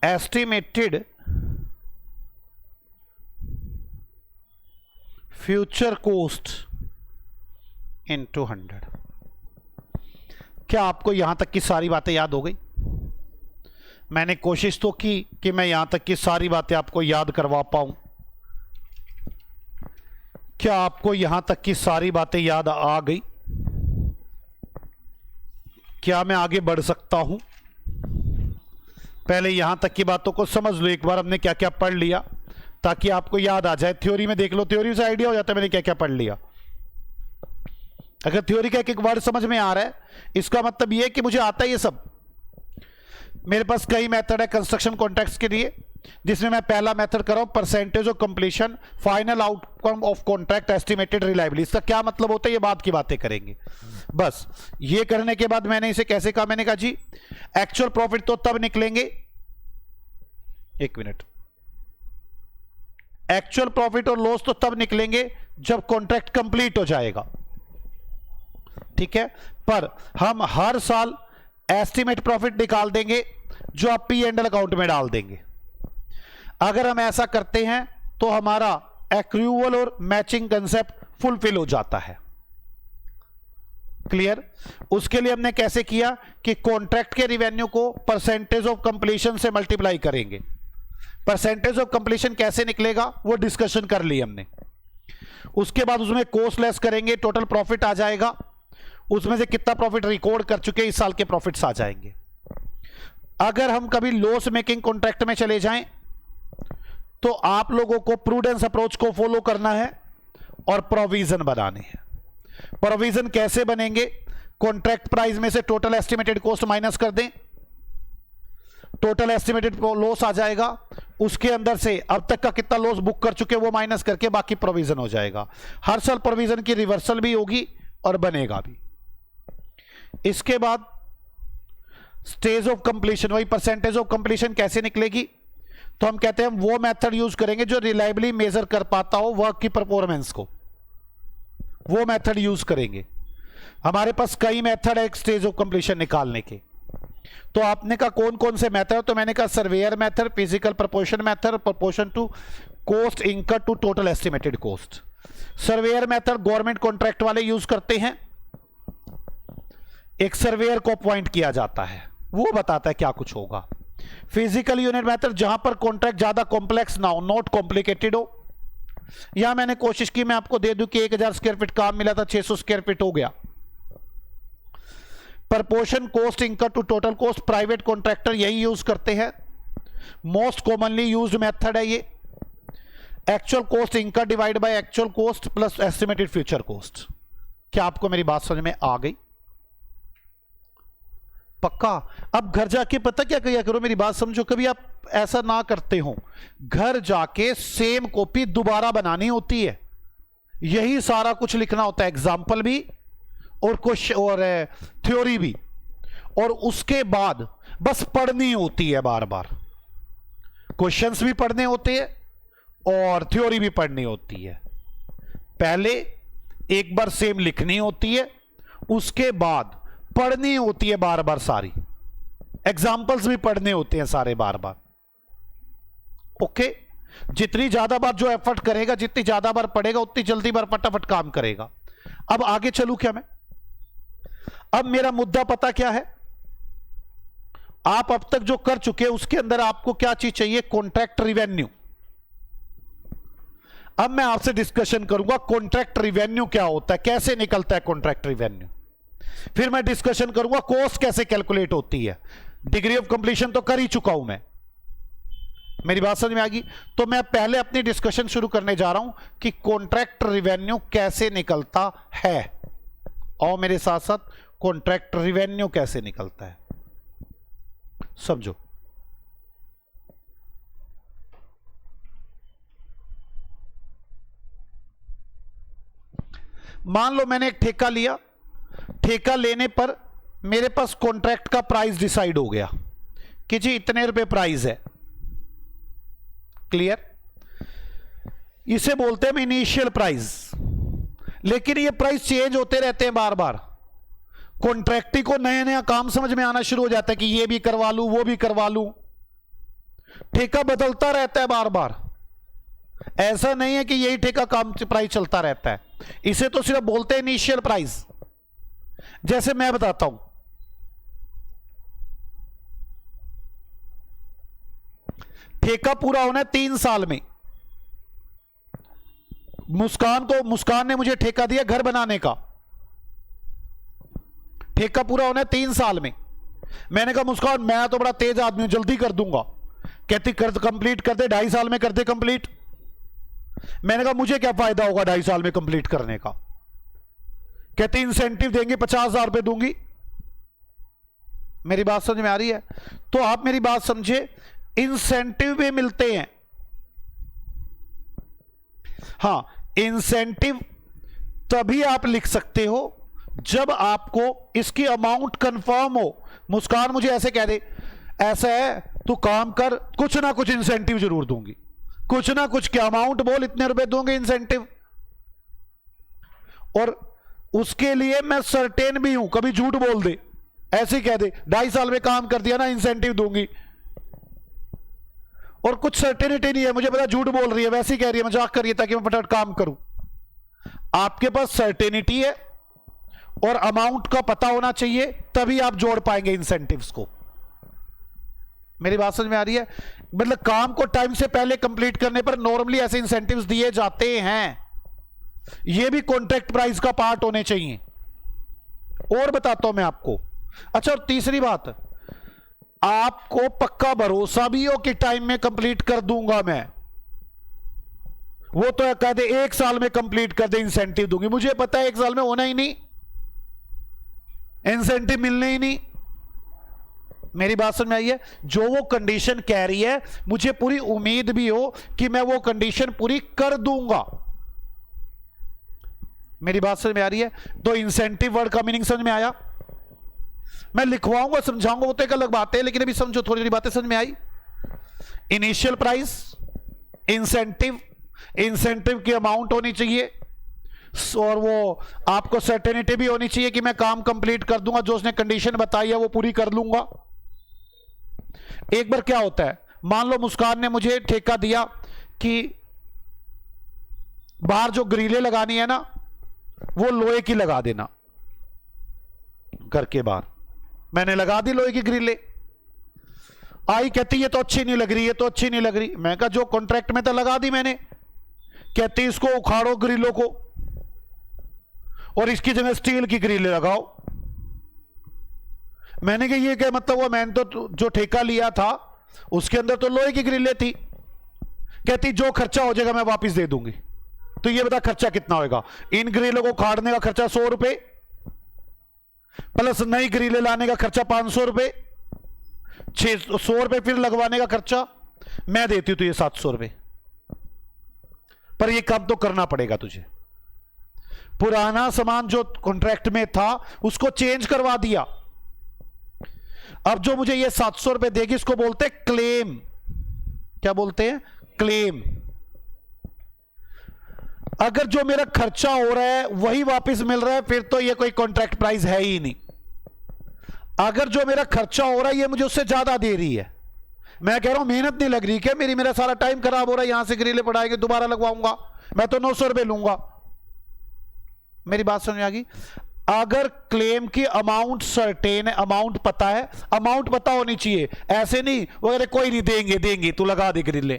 estimated future cost into 100। क्या आपको यहां तक की सारी बातें याद हो गई? मैंने कोशिश तो की कि मैं यहां तक की सारी बातें आपको याद करवा पाऊं। क्या आपको यहां तक की सारी बातें याद आ गई? क्या मैं आगे बढ़ सकता हूं? पहले यहां तक की बातों को समझ लो एक बार, हमने क्या क्या पढ़ लिया, ताकि आपको याद आ जाए। थ्योरी में देख लो, थ्योरी से आइडिया हो जाता है मैंने क्या क्या पढ़ लिया। अगर थ्योरी का एक एक वर्ड समझ में आ रहा है, इसका मतलब यह है कि मुझे आता है ये सब। मेरे पास कई मेथड है कंस्ट्रक्शन कॉन्ट्रैक्ट्स के लिए, जिसमें मैं पहला मेथड कर रहा हूं percentage of completion final outcome of contract estimated reliability. इसका क्या मतलब होता है ये बाद की बातें करेंगे। बस ये करने के बाद मैंने इसे कैसे कहा, मैंने कहा जी एक्चुअल प्रॉफिट तो तब निकलेंगे, एक मिनट, एक्चुअल प्रॉफिट और लॉस तो तब निकलेंगे जब कॉन्ट्रैक्ट कंप्लीट हो जाएगा, ठीक है। पर हम हर साल एस्टिमेट प्रॉफिट निकाल देंगे जो आप पी एंड एल अकाउंट में डाल देंगे। अगर हम ऐसा करते हैं तो हमारा एक्रूवल और मैचिंग कंसेप्ट फुलफिल हो जाता है। क्लियर? उसके लिए हमने कैसे किया कि कॉन्ट्रैक्ट के रिवेन्यू को परसेंटेज ऑफ कंप्लीशन से मल्टीप्लाई करेंगे। परसेंटेज ऑफ कंप्लीशन कैसे निकलेगा वो डिस्कशन कर ली हमने। उसके बाद उसमें कॉस्ट लेस करेंगे, टोटल प्रॉफिट आ जाएगा, उसमें से कितना प्रॉफिट रिकॉर्ड कर चुके इस साल के प्रॉफिट्स आ जाएंगे। अगर हम कभी लॉस मेकिंग कॉन्ट्रैक्ट में चले जाएं तो आप लोगों को प्रूडेंस अप्रोच को फॉलो करना है और प्रोविजन बनाने हैं। प्रोविजन कैसे बनेंगे? कॉन्ट्रैक्ट प्राइस में से टोटल एस्टिमेटेड कॉस्ट माइनस कर दें, टोटल एस्टिमेटेड लॉस आ जाएगा, उसके अंदर से अब तक का कितना लॉस बुक कर चुके वो माइनस करके बाकी प्रोविजन हो जाएगा। हर साल प्रोविजन की रिवर्सल भी होगी और बनेगा भी। इसके बाद स्टेज ऑफ कंप्लीशन, वही परसेंटेज ऑफ कंप्लीशन कैसे निकलेगी? तो हम कहते हैं हम वो मेथड यूज करेंगे जो रिलायबली मेजर कर पाता हो वर्क की परफॉर्मेंस को, वो मेथड यूज करेंगे। हमारे पास कई मेथड है स्टेज ऑफ कंप्लीशन निकालने के। तो आपने कहा कौन कौन से मेथड? तो मैंने कहा surveyor method, physical proportion method, proportion to cost incurred to total estimated cost. Surveyor method government contract वाले यूज करते हैं। एक सर्वेयर को अपॉइंट किया जाता है, वो बताता है क्या कुछ होगा। फिजिकल यूनिट मेथड जहां पर कॉन्ट्रैक्ट ज्यादा कॉम्प्लेक्स ना हो, नॉट कॉम्प्लिकेटेड हो। यहां मैंने कोशिश की मैं आपको दे दूं कि 1000 स्क्वायर फीट काम मिला था, 600 स्क्वायर फीट हो गया। Proportion cost incurred to total cost, private contractor यही यूज करते हैं, मोस्ट कॉमनली यूज्ड मेथड है ये। Actual cost incurred divide by actual cost plus estimated future cost. क्या आपको मेरी बात समझ में आ गई? पक्का? अब घर जाके पता क्या किया करो, मेरी बात समझो, कभी आप ऐसा ना करते हो, घर जाके सेम कॉपी दोबारा बनानी होती है, यही सारा कुछ लिखना होता है, एग्जाम्पल भी और कुछ और थ्योरी भी, और उसके बाद बस पढ़नी होती है बार बार। क्वेश्चंस भी पढ़ने होते हैं और थ्योरी भी पढ़नी होती है। पहले एक बार सेम लिखनी होती है, उसके बाद पढ़नी होती है बार बार सारी, एग्जाम्पल्स भी पढ़ने होते हैं सारे बार बार। ओके? जितनी ज्यादा बार जो एफर्ट करेगा, जितनी ज्यादा बार पढ़ेगा, उतनी जल्दी बार फटाफट काम करेगा। अब आगे चलूं क्या मैं? अब मेरा मुद्दा पता क्या है? आप अब तक जो कर चुके हैं उसके अंदर आपको क्या चीज चाहिए? Contract revenue. अब मैं आपसे डिस्कशन करूंगा कॉन्ट्रैक्ट रिवेन्यू क्या होता है, कैसे निकलता है कॉन्ट्रैक्ट रिवेन्यू। फिर मैं डिस्कशन करूंगा कॉस्ट कैसे कैलकुलेट होती है। डिग्री ऑफ कंप्लीशन तो कर ही चुका हूं मैं, मेरी बात समझ में आ गई? तो मैं पहले अपनी डिस्कशन शुरू करने जा रहा हूं कि कॉन्ट्रैक्ट रिवेन्यू कैसे निकलता है, और मेरे साथ साथ कॉन्ट्रैक्ट रिवेन्यू कैसे निकलता है, समझो। मान लो मैंने एक ठेका लिया, ठेका लेने पर मेरे पास कॉन्ट्रैक्ट का प्राइस डिसाइड हो गया कि जी इतने रुपए प्राइस है। क्लियर? इसे बोलते हैं इनिशियल प्राइस, लेकिन ये प्राइस चेंज होते रहते हैं बार बार। कॉन्ट्रैक्टी को नया नया काम समझ में आना शुरू हो जाता है कि ये भी करवा लूं, वो भी करवा लूं। ठेका बदलता रहता है बार बार, ऐसा नहीं है कि यही ठेका काम प्राइस चलता रहता है। इसे तो सिर्फ बोलते हैं इनिशियल प्राइस। जैसे मैं बताता हूं, ठेका पूरा होना है 3 साल में। मुस्कान ने मुझे ठेका दिया घर बनाने का, ठेका पूरा होना है 3 साल में। मैंने कहा मुस्कान मैं तो बड़ा तेज आदमी हूं, जल्दी कर दूंगा। कहती कर कंप्लीट कर दे, 2.5 साल में कर दे कंप्लीट। मैंने कहा मुझे क्या फायदा होगा 2.5 साल में कंप्लीट करने का। कहती इंसेंटिव देंगे 50,000 रुपए दूंगी। मेरी बात समझ में आ रही है? तो आप मेरी बात समझे, इंसेंटिव भी मिलते हैं। हां, इंसेंटिव तभी आप लिख सकते हो जब आपको इसकी अमाउंट कंफर्म हो। मुस्कान मुझे ऐसे कह दे, ऐसा है तू काम कर, कुछ ना कुछ इंसेंटिव जरूर दूंगी, कुछ ना कुछ, क्या अमाउंट बोल, इतने रुपए दूंगे इंसेंटिव। और उसके लिए मैं सर्टेन भी हूं, कभी झूठ बोल दे, ऐसे कह दे 2.5 साल में काम कर दिया ना इंसेंटिव दूंगी, और कुछ सर्टेनिटी नहीं है, मुझे पता झूठ बोल रही है, वैसे ही कह रही है, मजाक कर रही है ताकि मैं फटाफट काम करूं। आपके पास सर्टेनिटी है और अमाउंट का पता होना चाहिए, तभी आप जोड़ पाएंगे इंसेंटिव्स को। मेरी बात समझ में आ रही है? मतलब काम को टाइम से पहले कंप्लीट करने पर नॉर्मली ऐसे इंसेंटिव्स दिए जाते हैं। ये भी कॉन्ट्रैक्ट प्राइस का पार्ट होने चाहिए। और बताता हूं मैं आपको। अच्छा, और तीसरी बात, आपको पक्का भरोसा भी हो कि टाइम में कंप्लीट कर दूंगा मैं। वो तो कहते 1 साल में कंप्लीट कर दे, इंसेंटिव दूंगी। मुझे पता है 1 साल में होना ही नहीं, इंसेंटिव मिलने ही नहीं। मेरी बात समझ में आई है? जो वो कंडीशन कह रही है, मुझे पूरी उम्मीद भी हो कि मैं वो कंडीशन पूरी कर दूंगा। मेरी बात समझ में आ रही है? तो इंसेंटिव वर्ड का मीनिंग समझ में आया? मैं लिखवाऊंगा, समझाऊंगा, वो तो एक अलग बात है, लेकिन अभी समझो, थोड़ी थोड़ी बातें समझ में आई। इनिशियल प्राइस, इंसेंटिव, इंसेंटिव की अमाउंट होनी चाहिए, और वो आपको सर्टेनिटी भी होनी चाहिए कि मैं काम कंप्लीट कर दूंगा, जो उसने कंडीशन बताई है वो पूरी कर लूंगा। एक बार क्या होता है, मान लो मुस्कान ने मुझे ठेका दिया कि बाहर जो ग्रिलें लगानी है ना, वो लोहे की लगा देना घर के बाहर। मैंने लगा दी लोहे की ग्रिलें। आई कहती ये तो अच्छी नहीं लग रही, ये तो अच्छी नहीं लग रही। मैं कहा जो कॉन्ट्रैक्ट में तो लगा दी मैंने। कहती इसको उखाड़ो ग्रिलों को और इसकी जगह स्टील की ग्रिलें लगाओ। मैंने कहा ये क्या मतलब हुआ? मैंने तो जो ठेका लिया था उसके अंदर तो लोहे की ग्रिलें थी। कहती जो खर्चा हो जाएगा मैं वापस दे दूंगी। तो ये बता खर्चा कितना होगा? इन ग्रिलों को उखाड़ने का खर्चा 100 रुपए, प्लस नई ग्रिलें लाने का खर्चा 500 रुपए, 100 रुपए फिर लगवाने का खर्चा। मैं देती हूं तो ये 700 रुपए, पर ये काम तो करना पड़ेगा तुझे। पुराना सामान जो कॉन्ट्रैक्ट में था उसको चेंज करवा दिया। अब जो मुझे ये 700 रुपए देगी, इसको बोलते हैं क्लेम। क्या बोलते हैं? क्लेम। अगर जो मेरा खर्चा हो रहा है वही वापस मिल रहा है, फिर तो ये कोई कॉन्ट्रैक्ट प्राइस है ही नहीं। अगर जो मेरा खर्चा हो रहा है ये मुझे उससे ज्यादा दे रही है, मैं कह रहा हूं मेहनत नहीं लग रही क्या मेरी, मेरा सारा टाइम खराब हो रहा है, यहां से ग्रिलें पड़ाएंगे, दोबारा लगवाऊंगा, मैं तो 900 रुपए लूंगा। मेरी बात समझ आ गई? अगर क्लेम की अमाउंट सर्टेन है, अमाउंट पता है, अमाउंट पता होनी चाहिए। ऐसे नहीं वगैरह कोई नहीं देंगे, देंगे तू लगा दे ग्रिलें।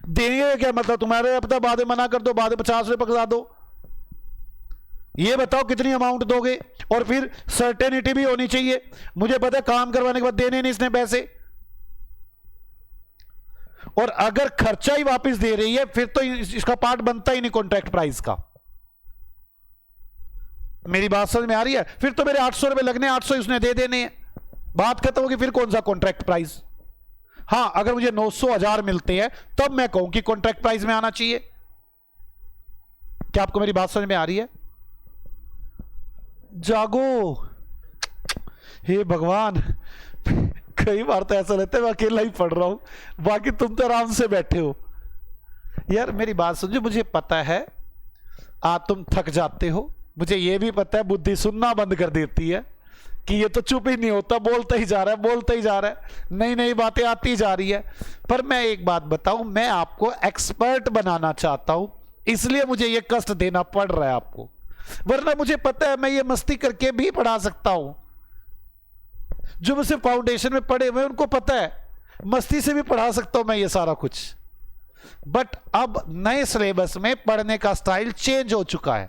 देंगे क्या मतलब? तुम्हारे पता, बाद में मना कर दो, बाद में 50 रुपए पकड़ा दो। ये बताओ कितनी अमाउंट दोगे? और फिर सर्टेनिटी भी होनी चाहिए। मुझे पता है काम करवाने के बाद देने नहीं इसने पैसे। और अगर खर्चा ही वापस दे रही है फिर तो इसका पार्ट बनता ही नहीं कॉन्ट्रैक्ट प्राइस का। मेरी बात समझ में आ रही है? फिर तो मेरे 800 रुपए लगने, 800 उसने दे देने हैं, बात खत्म होगी। फिर कौन सा कॉन्ट्रैक्ट प्राइस? हां, अगर मुझे 900, 1000 मिलते हैं तब मैं कहूं कि कॉन्ट्रैक्ट प्राइस में आना चाहिए। क्या आपको मेरी बात समझ में आ रही है? जागो, हे भगवान। कई बार तो ऐसा लगता है मैं अकेला ही पढ़ रहा हूं, बाकी तुम तो आराम से बैठे हो। यार मेरी बात समझो, मुझे पता है आज तुम थक जाते हो, मुझे यह भी पता है बुद्धि सुनना बंद कर देती है कि ये तो चुप ही नहीं होता, बोलता ही जा रहा है, बोलता ही जा रहा है, नई नई बातें आती जा रही है। पर मैं एक बात बताऊं, मैं आपको एक्सपर्ट बनाना चाहता हूं, इसलिए मुझे ये कष्ट देना पड़ रहा है आपको। वरना मुझे पता है मैं ये मस्ती करके भी पढ़ा सकता हूं। जो मुझसे फाउंडेशन में पढ़े हुए उनको पता है मस्ती से भी पढ़ा सकता हूं मैं ये सारा कुछ, बट अब नए सिलेबस में पढ़ने का स्टाइल चेंज हो चुका है।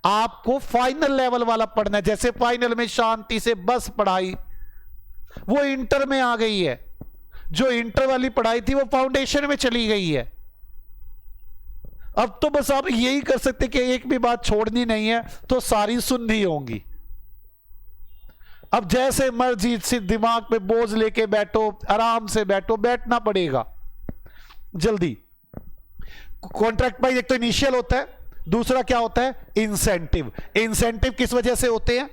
आपको फाइनल लेवल वाला पढ़ना है। जैसे फाइनल में शांति से बस पढ़ाई, वो इंटर में आ गई है। जो इंटर वाली पढ़ाई थी वो फाउंडेशन में चली गई है। अब तो बस आप यही कर सकते कि एक भी बात छोड़नी नहीं है तो सारी सुननी होंगी। अब जैसे मर्जी से दिमाग पे बोझ लेके बैठो, आराम से बैठो, बैठना पड़ेगा जल्दी। कॉन्ट्रैक्ट प्राइस एक तो इनिशियल होता है, दूसरा क्या होता है, इंसेंटिव। इंसेंटिव किस वजह से होते हैं,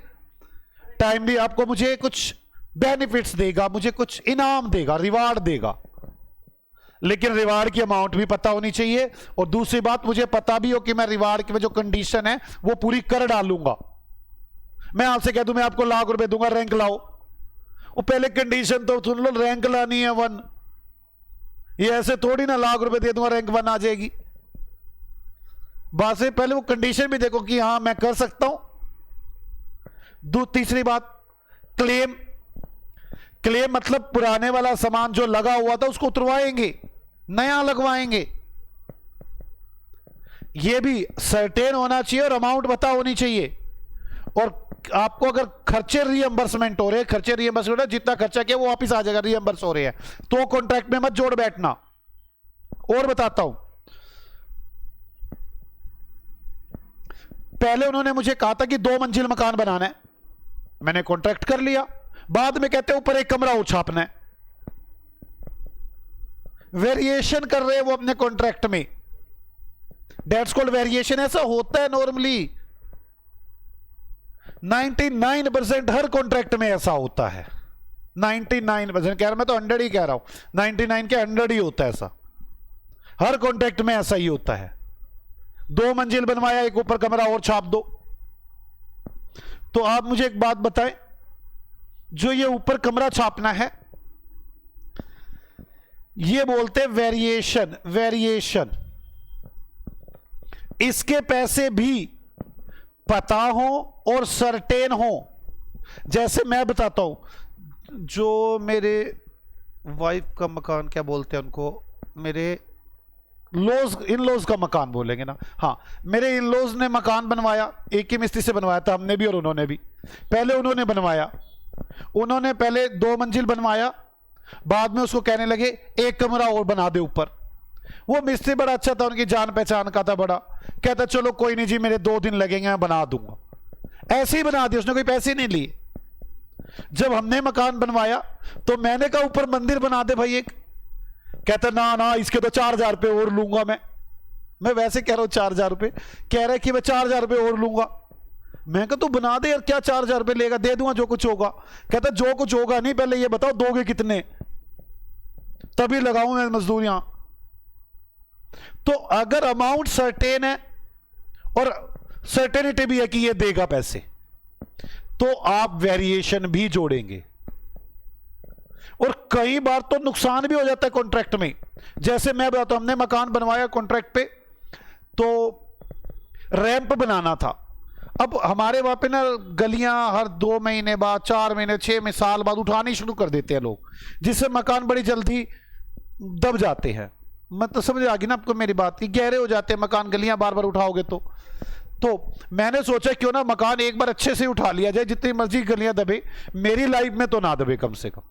टाइमली आपको मुझे कुछ बेनिफिट्स देगा, मुझे कुछ इनाम देगा, रिवार्ड देगा, लेकिन रिवार्ड की अमाउंट भी पता होनी चाहिए। और दूसरी बात, मुझे पता भी हो कि मैं रिवार्ड की जो कंडीशन है वो पूरी कर डालूंगा। मैं आपसे कह दूं मैं आपको ₹1,00,000 दूंगा, रैंक लाओ, वो पहले कंडीशन तो सुन लो, रैंक लानी है 1। ये ऐसे थोड़ी ना ₹1,00,000 दे दूंगा रैंक 1 आ जाएगी। बात से पहले वो कंडीशन भी देखो कि हां मैं कर सकता हूं। तीसरी बात, क्लेम। क्लेम मतलब पुराने वाला सामान जो लगा हुआ था उसको उतरवाएंगे, नया लगवाएंगे। ये भी सर्टेन होना चाहिए और अमाउंट पता होनी चाहिए। और आपको अगर खर्चे रीएंबर्समेंट हो रहे हैं, खर्चे रीएंबर्समेंट हो रहे, जितना खर्चा किया वो वापस आ जाएगा, रीएंबर्स हो रहे हैं, तो कॉन्ट्रैक्ट में मत जोड़ बैठना। और बताता हूं, पहले उन्होंने मुझे कहा था कि 2 मंजिल मकान बनाना है, मैंने कॉन्ट्रैक्ट कर लिया। बाद में कहते हैं ऊपर एक कमरा और छापना है। वेरिएशन कर रहे हैं वो अपने कॉन्ट्रैक्ट में, दैट्स कॉल्ड वेरिएशन। ऐसा होता है नॉर्मली, 99% हर कॉन्ट्रैक्ट में ऐसा होता है। 99% कह रहा, मैं तो 100 ही कह रहा हूं, 99 के 100 ही होता है ऐसा, हर कॉन्ट्रैक्ट में ऐसा ही होता है। 2 मंजिल बनवाया, एक ऊपर कमरा और छाप दो। तो आप मुझे एक बात बताएं, जो ये ऊपर कमरा छापना है ये बोलते हैं वेरिएशन। वेरिएशन, इसके पैसे भी पता हो और सर्टेन हो। जैसे मैं बताता हूं, जो मेरे वाइफ का मकान, क्या बोलते हैं उनको, मेरे इन लॉज का मकान बोलेंगे ना, हाँ, मेरे इन लॉज ने मकान बनवाया, एक ही मिस्त्री से बनवाया था, हमने भी और उन्होंने भी। पहले उन्होंने बनवाया, उन्होंने पहले 2 मंजिल बनवाया, बाद में उसको कहने लगे एक कमरा और बना दे ऊपर। वो मिस्त्री बड़ा अच्छा था, उनकी जान पहचान का था बड़ा, कहता चलो कोई नहीं जी, मेरे 2 दिन लगेंगे, मैं बना दूंगा। ऐसे ही बना दिया, उसने कोई पैसे नहीं लिए। जब हमने मकान बनवाया तो मैंने कहा ऊपर मंदिर बना दे भाई एक, कहता ना ना इसके तो 4,000 रुपये और लूंगा मैं वैसे कह रहा हूं 4,000 रुपये, कह रहा है कि मैं 4,000 रुपये और लूंगा। मैं कहा तू बना दे यार, क्या 4,000 रुपये लेगा, दे दूंगा जो कुछ होगा। कहता जो कुछ होगा नहीं, पहले ये बताओ दोगे कितने, तभी लगाऊं मैं मजदूरियां। तो अगर अमाउंट सर्टेन है और सर्टेनिटी भी है कि ये देगा पैसे, तो आप वेरिएशन भी जोड़ेंगे। और कई बार तो नुकसान भी हो जाता है कॉन्ट्रैक्ट में। जैसे मैं बताता हूं, हमने मकान बनवाया कॉन्ट्रैक्ट पे, तो रैंप बनाना था। अब हमारे वहां पे ना गलियां हर 2 महीने बाद, 4 महीने, 6 साल बाद उठानी शुरू कर देते हैं लोग, जिससे मकान बड़ी जल्दी दब जाते हैं। मतलब समझ आ गई ना आपको मेरी बात, की गहरे हो जाते हैं मकान, गलियां बार बार उठाओगे तो मैंने सोचा क्यों ना मकान एक बार अच्छे से उठा लिया जाए, जितनी मर्जी गलियां दबे, मेरी लाइफ में तो ना दबे कम से कम।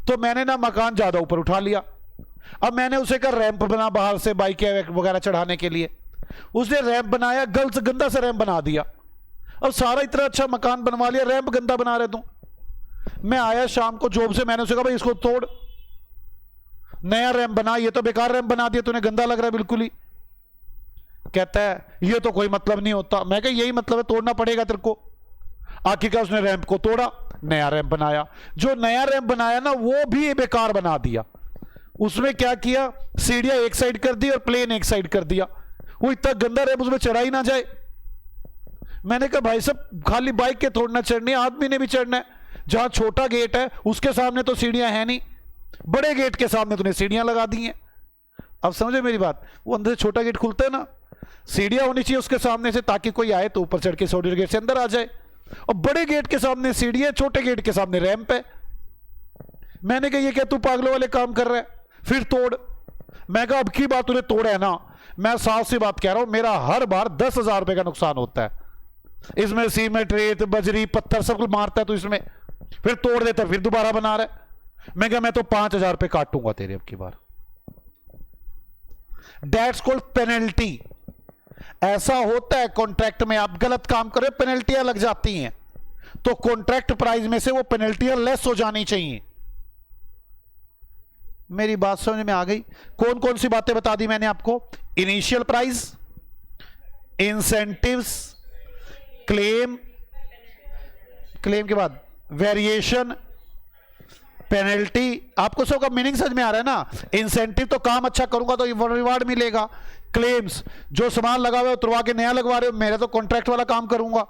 तो मैंने ना मकान ज्यादा ऊपर उठा लिया। अब मैंने उसे कहा रैंप बना बाहर से बाइक वगैरह चढ़ाने के लिए। उसने रैंप बनाया, गंदा सा रैंप बना दिया। अब सारा इतना अच्छा मकान बनवा लिया, रैंप गंदा बना रहे तुम। मैं आया शाम को जॉब से, मैंने उसे कहा भाई इसको तोड़, नया रैंप बना, ये तो बेकार रैंप बना दिया तूने, गंदा लग रहा है बिल्कुल ही। कहता है ये तो कोई मतलब नहीं होता। मैं कहा यही मतलब है, तोड़ना पड़ेगा तेरे को। आखिरकार उसने रैंप को तोड़ा, नया रैंप बनाया। जो नया रैंप बनाया ना वो भी बेकार बना दिया। उसमें क्या किया, सीढ़ियां एक साइड कर दी और प्लेन एक साइड कर दिया। वो इतना गंदा रैंप, उसमें चढ़ा ही ना जाए। मैंने कहा भाई साहब खाली बाइक के थोड़ी ना चढ़नी है, आदमी ने भी चढ़ना है। जहां छोटा गेट है उसके सामने तो सीढ़ियां है नहीं, बड़े गेट के सामने तूने सीढ़ियां लगा दी हैं। अब समझे मेरी बात, वो अंदर से छोटा गेट खुलता है ना, सीढ़ियां होनी चाहिए उसके सामने से, ताकि कोई आए तो ऊपर चढ़ के छोटे गेट से अंदर आ जाए। और बड़े गेट के सामने सीढ़ी है, छोटे गेट के सामने रैंप है। मैंने कहा ये क्या तू पागलों वाले काम कर रहा है, फिर तोड़। मैं कहा अब की बात तूने तोड़ा है ना, मैं साफ सी बात कह रहा हूं, मेरा हर बार 10,000 रुपए का नुकसान होता है। इसमें सीमेंट, रेत, बजरी, पत्थर सब कुछ मारता है तो इसमें फिर तोड़ देता है, फिर दोबारा बना रहा है। मैं कहा मैं तो 5,000 रुपए काटूंगा तेरे अब की बार। That's called penalty. ऐसा होता है कॉन्ट्रैक्ट में, आप गलत काम कर रहे हो, पेनल्टियां लग जाती हैं, तो कॉन्ट्रैक्ट प्राइस में से वो पेनल्टियां लेस हो जानी चाहिए। मेरी बात समझ में आ गई? कौन कौन सी बातें बता दी मैंने आपको? Initial price, incentives, claim, claim के बाद वेरिएशन, पेनल्टी। आपको सबका मीनिंग समझ में आ रहा है ना? इंसेंटिव तो काम अच्छा करूंगा तो रिवार्ड मिलेगा। क्लेम्स, जो सामान लगा हुआ है उतरवा के नया लगवा रहे हो, मेरा तो कॉन्ट्रैक्ट वाला काम करूंगा।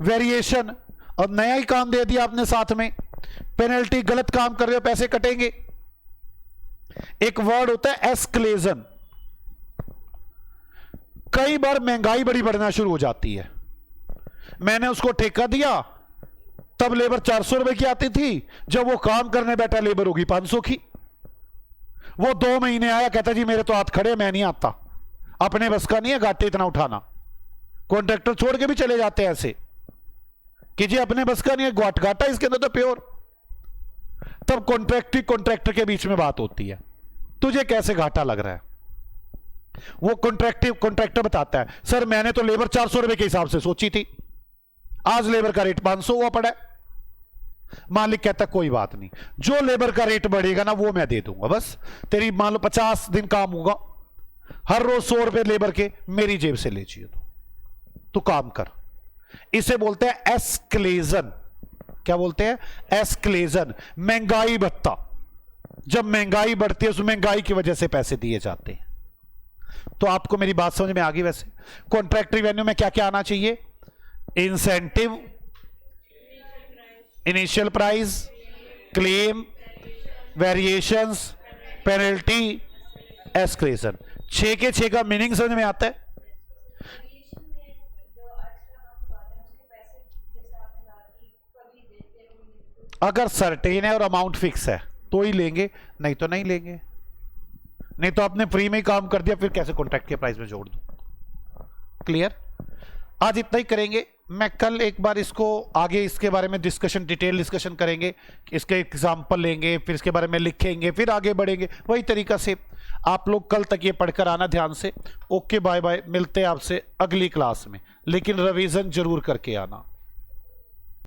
वेरिएशन, और नया ही काम दे दिया आपने साथ में। पेनल्टी, गलत काम कर रहे हो पैसे कटेंगे। एक वर्ड होता है एस्केलेशन। कई बार महंगाई बड़ी बढ़ना शुरू हो जाती है, मैंने उसको ठेका दिया, तब लेबर 400 रुपए की आती थी, जब वो काम करने बैठा लेबर होगी 500 की। वो 2 महीने आया, कहता जी मेरे तो हाथ खड़े, मैं नहीं आता, अपने बस का नहीं है घाटे इतना उठाना। कॉन्ट्रैक्टर छोड़ के भी चले जाते हैं ऐसे कि जी अपने बस का नहीं है, घाटा इसके अंदर तो प्योर। तब कॉन्ट्रैक्टर के बीच में बात होती है, तुझे कैसे घाटा लग रहा है? वो कॉन्ट्रैक्टर बताता है सर मैंने तो लेबर 400 रुपए के हिसाब से सोची थी, आज लेबर का रेट 500 हुआ पड़ा है। मालिक कहता कोई बात नहीं, जो लेबर का रेट बढ़ेगा ना वो मैं दे दूंगा, बस तेरी मान लो 50 दिन काम होगा, हर रोज 100 रुपए लेबर के मेरी जेब से ले चाहिए तो काम कर। इसे बोलते हैं एस्केलेशन। क्या बोलते हैं? एस्केलेशन। महंगाई भत्ता, जब महंगाई बढ़ती है उस महंगाई की वजह से पैसे दिए जाते हैं। तो आपको मेरी बात समझ में आ गई? वैसे कॉन्ट्रैक्ट रिवेन्यू में क्या क्या आना चाहिए? Incentive, initial price, claim, variations, penalty, escalation. 6 के 6 का मीनिंग समझ में आता है? अगर सर्टेन है और अमाउंट फिक्स है तो ही लेंगे, नहीं तो नहीं लेंगे। नहीं तो आपने फ्री में ही काम कर दिया, फिर कैसे कॉन्ट्रैक्ट के प्राइस में जोड़ दूं? क्लियर? आज इतना ही करेंगे। मैं कल एक बार इसको आगे इसके बारे में डिस्कशन, डिटेल डिस्कशन करेंगे, इसके एग्जांपल लेंगे, फिर इसके बारे में लिखेंगे, फिर आगे बढ़ेंगे वही तरीका से। आप लोग कल तक ये पढ़कर आना ध्यान से। ओके, बाय बाय, मिलते हैं आपसे अगली क्लास में, लेकिन रिवीजन जरूर करके आना।